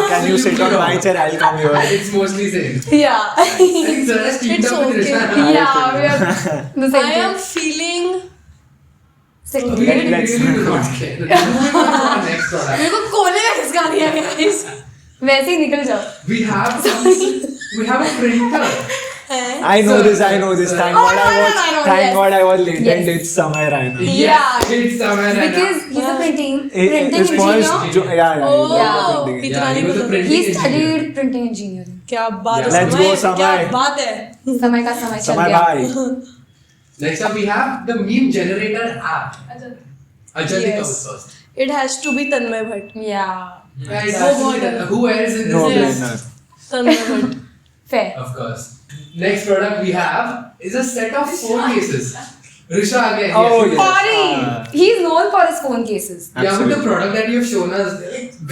[SPEAKER 3] can you sit on my chair? I'll come here.
[SPEAKER 4] It's mostly same.
[SPEAKER 2] Yeah.
[SPEAKER 4] I think Sir has teamed
[SPEAKER 1] It's
[SPEAKER 4] up with
[SPEAKER 1] okay.
[SPEAKER 4] Risha.
[SPEAKER 2] Yeah, we are the same
[SPEAKER 1] I am
[SPEAKER 2] thing.
[SPEAKER 1] feeling
[SPEAKER 4] We
[SPEAKER 3] Let's-
[SPEAKER 4] really do not care. Moving on to our next product.
[SPEAKER 1] मेरे को कोने में खिसका दिया guys.
[SPEAKER 2] वैसे ही निकल जाओ.
[SPEAKER 4] We have a printer.
[SPEAKER 3] I know this. Thank
[SPEAKER 1] Oh,
[SPEAKER 3] God
[SPEAKER 1] no,
[SPEAKER 3] I
[SPEAKER 1] no,
[SPEAKER 3] was.
[SPEAKER 1] no, no,
[SPEAKER 3] Thank
[SPEAKER 1] yes.
[SPEAKER 3] God I was late
[SPEAKER 2] Yes.
[SPEAKER 3] and it's Samay Raina.
[SPEAKER 4] Yes, it's somewhere right
[SPEAKER 2] Because
[SPEAKER 4] now.
[SPEAKER 2] he's a printing
[SPEAKER 3] It's
[SPEAKER 2] engineer.
[SPEAKER 3] yeah.
[SPEAKER 1] Oh,
[SPEAKER 2] Yeah.
[SPEAKER 3] printing.
[SPEAKER 1] इतना
[SPEAKER 4] Yeah,
[SPEAKER 1] नहीं
[SPEAKER 4] he was a
[SPEAKER 1] पता.
[SPEAKER 4] printing
[SPEAKER 2] He
[SPEAKER 4] engineer.
[SPEAKER 2] studied printing engineering.
[SPEAKER 1] क्या बात है
[SPEAKER 3] Let's go,
[SPEAKER 1] समय, क्या
[SPEAKER 3] समय.
[SPEAKER 1] बात है.
[SPEAKER 2] समय का समय चल
[SPEAKER 3] Samay
[SPEAKER 2] गया.
[SPEAKER 3] bhai.
[SPEAKER 4] Next up, we have the meme generator app. Ajantika
[SPEAKER 1] Yes.
[SPEAKER 4] was first.
[SPEAKER 1] It has to be Tanmay Bhatt.
[SPEAKER 2] Yeah.
[SPEAKER 4] Right,
[SPEAKER 1] No
[SPEAKER 4] actually,
[SPEAKER 1] border.
[SPEAKER 4] who else in this?
[SPEAKER 3] No
[SPEAKER 1] Yes.
[SPEAKER 3] brainer.
[SPEAKER 1] Tanmay Bhatt.
[SPEAKER 2] Fair.
[SPEAKER 4] Of course. Next product we have is a set of phone cases. Risha again.
[SPEAKER 3] Oh,
[SPEAKER 4] yes.
[SPEAKER 3] yes.
[SPEAKER 2] Sorry. He's known for his phone cases.
[SPEAKER 4] Yeah, but the
[SPEAKER 3] Absolutely.
[SPEAKER 4] product that you have shown us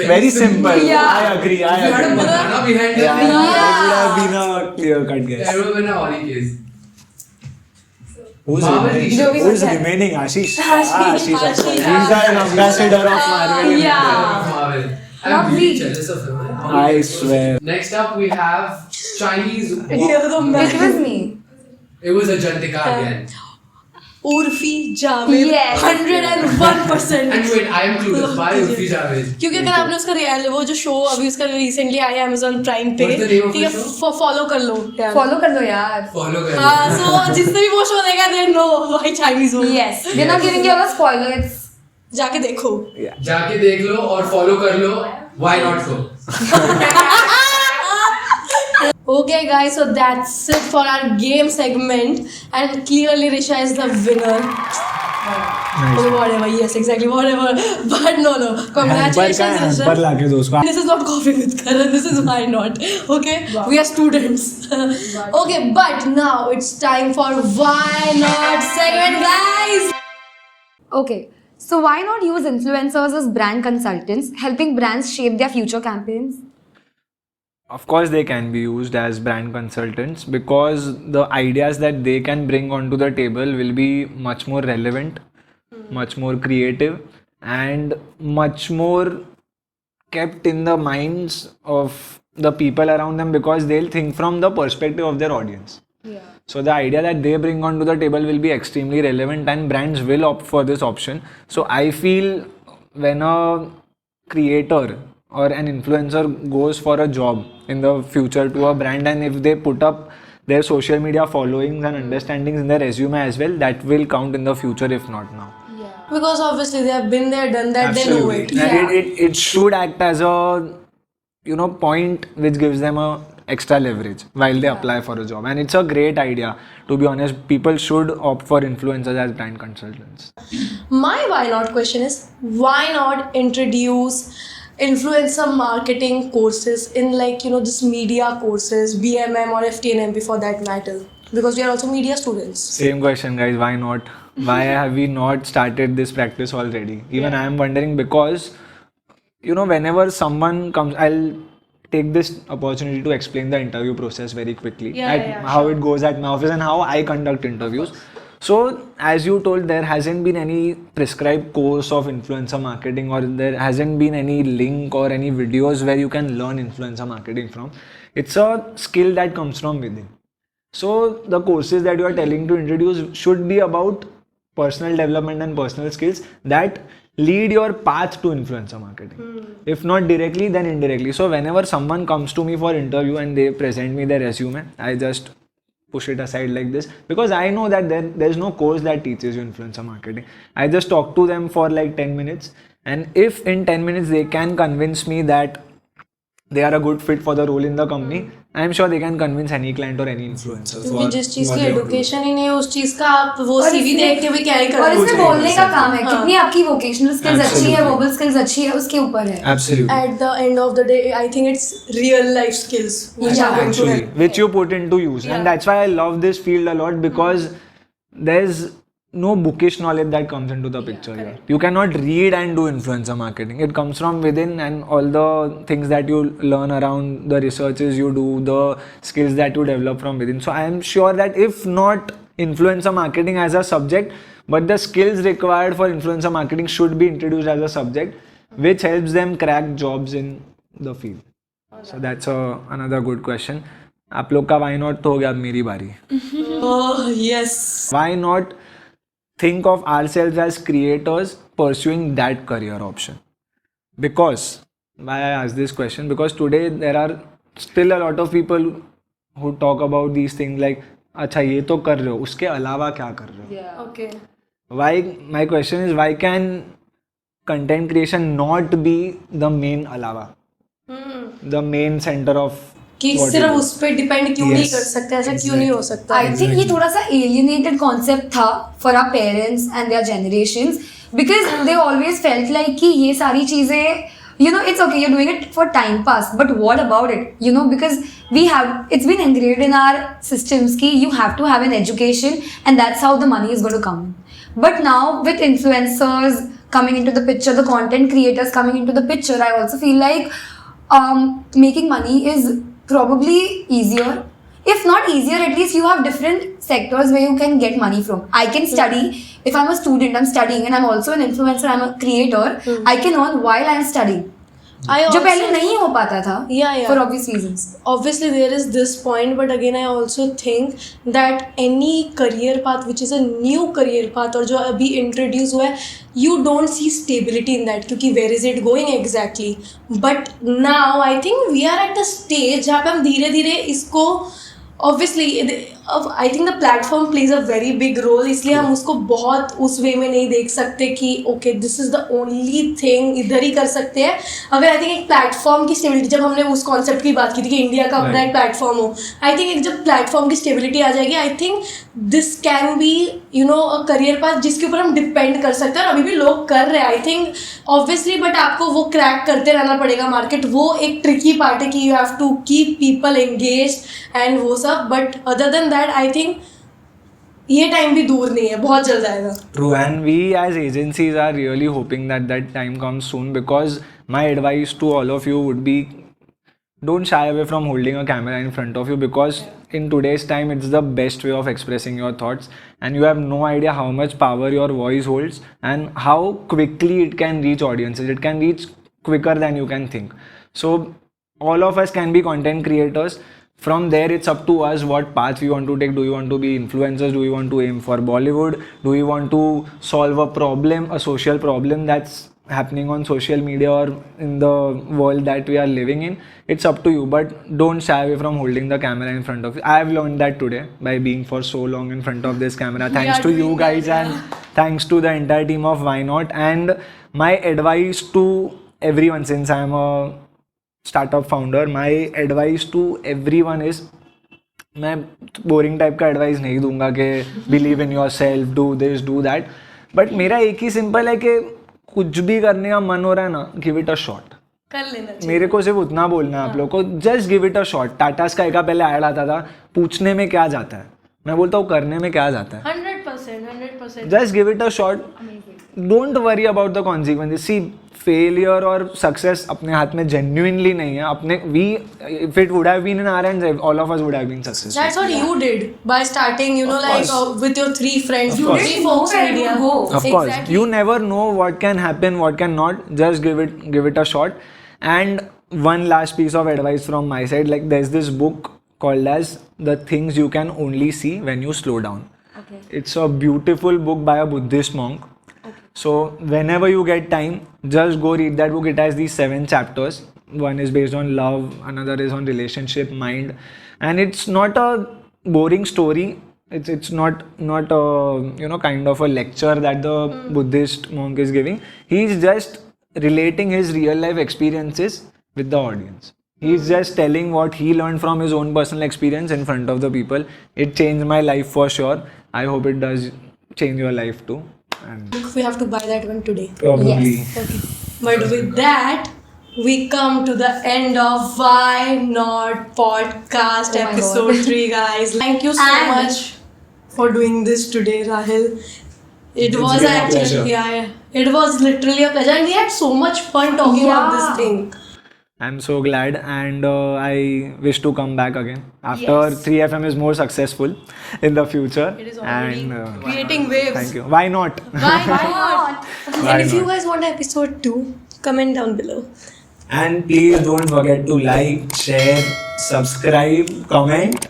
[SPEAKER 3] Very simple.
[SPEAKER 2] Yeah.
[SPEAKER 3] I agree.
[SPEAKER 4] You had a banana behind
[SPEAKER 3] Yeah,
[SPEAKER 4] it.
[SPEAKER 3] it would have been a clear cut guess.
[SPEAKER 4] That would have been a Oli case.
[SPEAKER 3] Who's
[SPEAKER 4] Marvel
[SPEAKER 3] remaining?
[SPEAKER 4] t-shirt.
[SPEAKER 3] Who's remaining? Ashish.
[SPEAKER 1] Ashish.
[SPEAKER 3] Of course. He's an ambassador of Marvel.
[SPEAKER 2] Yeah.
[SPEAKER 4] Marvel. I'm
[SPEAKER 2] Lovely.
[SPEAKER 4] really jealous of him.
[SPEAKER 3] I swear.
[SPEAKER 4] Next up we have Chinese.
[SPEAKER 1] ये तो मैं.
[SPEAKER 2] It was me.
[SPEAKER 4] It was Ajantika again.
[SPEAKER 1] Urfi Javed.
[SPEAKER 2] Yes.
[SPEAKER 1] 101%.
[SPEAKER 4] And wait, I am clueless. Why Urfi Javed?
[SPEAKER 1] क्योंकि अगर आपने उसका वो जो show अभी उसका रिसेंटली आया Amazon Prime पे,
[SPEAKER 4] What's the name of
[SPEAKER 1] ठीक
[SPEAKER 4] the
[SPEAKER 1] है,
[SPEAKER 4] show?
[SPEAKER 1] फॉलो कर लो यार.
[SPEAKER 2] Follow कर लो यार.
[SPEAKER 4] Follow कर
[SPEAKER 1] हाँ, so जिसने भी वो शो देखा they know why Chinese हो.
[SPEAKER 2] Yes. We're not giving you all a spoiler. It's
[SPEAKER 1] जाके देखो.
[SPEAKER 4] जाके देख लो और फॉलो कर लो. Why not so?
[SPEAKER 1] Okay guys, so that's it for our game segment and clearly Risha is the winner. Okay, whatever, yes, exactly, whatever. But no, congratulations Risha.
[SPEAKER 3] पर लाके दो उसको.
[SPEAKER 1] This is not coffee with Karan, this is why not. Okay, we are students. Okay, but now it's time for why not segment, guys.
[SPEAKER 2] okay. So why not use influencers as brand consultants, helping brands shape their future campaigns?
[SPEAKER 3] Of course, they can be used as brand consultants because the ideas that they can bring onto the table will be much more relevant, much more creative, and much more kept in the minds of the people around them because they'll think from the perspective of their audience. So the idea that they bring onto the table will be extremely relevant and brands will opt for this option. So I feel when a creator or an influencer goes for a job in the future to a brand and if they put up their social media followings and understandings in their resume as well, that will count in the future if not now.
[SPEAKER 1] Because obviously they have been there, done that, they know it.
[SPEAKER 3] And it should act as a point which gives them a extra leverage while they apply for a job, and it's a great idea. To be honest, people should opt for influencers as brand consultants.
[SPEAKER 1] My why not question is why not introduce influencer marketing courses in this media courses, BMM or FTNM for that matter, because we are also media students.
[SPEAKER 3] Same question, guys. Why not? Why have we not started this practice already? Even I am wondering because whenever someone comes, I'll take this opportunity to explain the interview process very quickly. How it goes at my office and how I conduct interviews. So, as you told, there hasn't been any prescribed course of influencer marketing or there hasn't been any link or any videos where you can learn influencer marketing from. It's a skill that comes from within. So, the courses that you are telling to introduce should be about personal development and personal skills that lead your path to influencer marketing. If not directly, then indirectly. So whenever someone comes to me for interview and they present me their resume, I just push it aside like this because I know that there's no course that teaches you influencer marketing. I just talk to them for like 10 minutes and if in 10 minutes they can convince me that they are a good fit for the role in the company, I am sure they can convince any client or any influencer.
[SPEAKER 1] क्योंकि जिस चीज की education ही नहीं है उस चीज का आप वो
[SPEAKER 2] और
[SPEAKER 1] सीवी
[SPEAKER 2] इसमें-
[SPEAKER 1] देख के भी क्या ही
[SPEAKER 2] और
[SPEAKER 1] करोगे.
[SPEAKER 2] इसमें बोलने का काम है कितनी आपकी वोकेशनल स्किल्स अच्छी है,
[SPEAKER 3] Absolutely.
[SPEAKER 2] वर्बल स्किल्स अच्छी है, उसके ऊपर है.
[SPEAKER 3] Absolutely.
[SPEAKER 1] At the end of the day, I think it's real life skills which are going to
[SPEAKER 3] Actually,
[SPEAKER 1] help.
[SPEAKER 3] which you put into use. And that's why I love this field a lot because there's no bookish knowledge that comes into the picture here. You cannot read and do influencer marketing. It comes from within and all the things that you learn around, the researches you do, the skills that you develop from within. So I am sure that if not influencer marketing as a subject, but the skills required for influencer marketing should be introduced as a subject, which helps them crack jobs in the field. So that's another good question. आप लोग का why not तो हो गया, अब मेरी बारी.
[SPEAKER 1] Oh yes.
[SPEAKER 3] Why not think of ourselves as creators pursuing that career option. Because, why I ask this question? Because today there are still a lot of people who talk about these things like, अच्छा ये तो कर रहे हो, उसके अलावा क्या कर रहे हो?
[SPEAKER 1] Okay.
[SPEAKER 3] Why, my question is, why can content creation not be the main अलावा? The main center of
[SPEAKER 1] कि
[SPEAKER 3] what
[SPEAKER 1] सिर्फ
[SPEAKER 3] you do?
[SPEAKER 1] उस पर डिपेंड क्यों नहीं
[SPEAKER 3] Yes.
[SPEAKER 1] कर सकते, ऐसा क्यों नहीं हो सकता?
[SPEAKER 2] I think ये थोड़ा सा alienated concept था for our parents and their generations because they always felt like कि ये सारी चीजें, you know, it's okay, you're doing it for time pass, but what about it? You know, because it's been engraved in our systems कि you have to have an education and that's how the money is going to come. But now with influencers coming into the picture, the content creators coming into the picture, I also feel like making money is probably easier. If not easier, at least you have different sectors where you can get money from. I can study. If I'm a student, I'm studying and I'm also an influencer, I'm a creator. I can earn while I'm studying. जो पहले नहीं हो पाता था for obvious reasons.
[SPEAKER 1] Obviously there is this point, but again I also think that any career path which is a new career path और जो अभी introduce हुआ है, you don't see stability in that क्योंकि where is it going exactly. But now I think we are at a stage जहाँ पे हम धीरे धीरे इसको obviously I think the platform plays a very big role, इसलिए हम उसको बहुत उस वे में नहीं देख सकते कि okay this is the only thing, इधर ही कर सकते हैं. अगर I think एक प्लेटफॉर्म की स्टेबिलिटी, जब हमने उस कॉन्सेप्ट की बात की थी कि इंडिया का अपना एक प्लेटफॉर्म हो, आई थिंक एक जब प्लेटफॉर्म की स्टेबिलिटी आ जाएगी, I think this can be you know a career path जिसके ऊपर हम डिपेंड कर सकते हैं. और अभी भी लोग कर रहे हैं आई थिंक ऑब्वियसली, बट आपको वो क्रैक करते रहना पड़ेगा मार्केट. वो एक ट्रिकी पार्ट है कि you have to keep people engaged and वो सब. But other than that I think ये टाइम भी दूर नहीं है, बहुत जल्द आएगा.
[SPEAKER 3] True, and we as agencies are really hoping that that time comes soon, because my advice to all of you would be, don't shy away from holding a camera in front of you, because in today's time it's the best way of expressing your thoughts, and you have no idea how much power your voice holds and how quickly it can reach audiences. It can reach quicker than you can think. So all of us can be content creators. From there, it's up to us what path we want to take. Do you want to be influencers? Do you want to aim for Bollywood? Do you want to solve a problem, a social problem that's happening on social media or in the world that we are living in? It's up to you, but don't shy away from holding the camera in front of you. I have learned that today by being for so long in front of this camera. Thanks to you guys and thanks to the entire team of Why Not. And my advice to everyone, since I am a startup founder, my advice to everyone is, मैं boring type का advice नहीं दूंगा कि believe in yourself, do this do that, but मेरा एक ही simple है कि कुछ भी करने का मन हो रहा है ना, गिव इट अ शॉट.
[SPEAKER 1] कर लेना चाहिए.
[SPEAKER 3] मेरे को सिर्फ उतना बोलना है आप लोग को, just give it a shot. Tata sky का पहले ऐड आता था, पूछने में क्या जाता है, मैं बोलता हूँ करने में क्या जाता है.
[SPEAKER 1] 100%.
[SPEAKER 3] Just give it a shot. Don't worry about the consequences. See, failure और सक्सेस अपने हाथ में जेन्युइनली नहीं है. अपने if it would have been in our hands, all of us would have been successful.
[SPEAKER 1] That's what you did by starting, you know, like with your 3 friends.
[SPEAKER 2] You
[SPEAKER 1] Three
[SPEAKER 2] didn't
[SPEAKER 1] folks
[SPEAKER 2] know where
[SPEAKER 1] media.
[SPEAKER 2] to go.
[SPEAKER 3] Of course,
[SPEAKER 1] Exactly.
[SPEAKER 3] you never know what can happen, what can not. Just give it a shot. And one last piece of advice from my side, like there's this book called as The Things You Can Only See When You Slow Down.
[SPEAKER 2] Okay.
[SPEAKER 3] It's a beautiful book by a Buddhist monk. So whenever you get time, just go read that book. It has these 7 chapters. One is based on love, another is on relationship, mind, and it's not a boring story. It's not a you know kind of a lecture that the Buddhist monk is giving. He's just relating his real life experiences with the audience. He's just telling what he learned from his own personal experience in front of the people. It changed my life for sure. I hope it does change your life too. And
[SPEAKER 1] We have to buy that one today.
[SPEAKER 3] probably.
[SPEAKER 2] Yes.
[SPEAKER 1] Okay. But with that, we come to the end of Why Not podcast
[SPEAKER 2] Oh my
[SPEAKER 1] episode
[SPEAKER 2] God.
[SPEAKER 1] 3, guys. Thank you so
[SPEAKER 2] And-
[SPEAKER 1] much for doing this today, Rahil. It was
[SPEAKER 3] been a
[SPEAKER 1] actually,
[SPEAKER 3] pleasure.
[SPEAKER 1] yeah, it was literally a pleasure, and we had so much fun talking about this
[SPEAKER 2] Yeah.
[SPEAKER 1] thing.
[SPEAKER 3] I'm so glad, and I wish to come back again after
[SPEAKER 2] Yes.
[SPEAKER 3] 3FM is more successful in the future.
[SPEAKER 1] It is already
[SPEAKER 3] And
[SPEAKER 1] creating waves.
[SPEAKER 3] thank you. Why not?
[SPEAKER 1] Why not?
[SPEAKER 3] Why
[SPEAKER 1] And if you
[SPEAKER 3] not?
[SPEAKER 1] guys want episode 2, comment down below.
[SPEAKER 3] And please don't forget to like, share, subscribe, comment.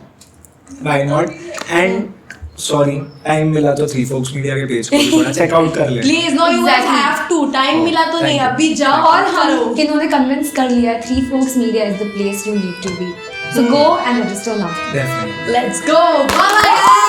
[SPEAKER 3] Why not? And sorry time मिला तो three folks media के page को भी थोड़ा check out कर ले.
[SPEAKER 1] Please no you
[SPEAKER 2] Exactly.
[SPEAKER 1] Have to time मिला तो
[SPEAKER 3] Thank
[SPEAKER 1] नहीं
[SPEAKER 3] you.
[SPEAKER 1] अभी जाओ
[SPEAKER 2] और
[SPEAKER 1] और करो.
[SPEAKER 2] हम इन्होंने कन्विंस कर लिया three folks media is the place you need to be. So go and register now.
[SPEAKER 3] Definitely.
[SPEAKER 1] Let's go. Bye bye.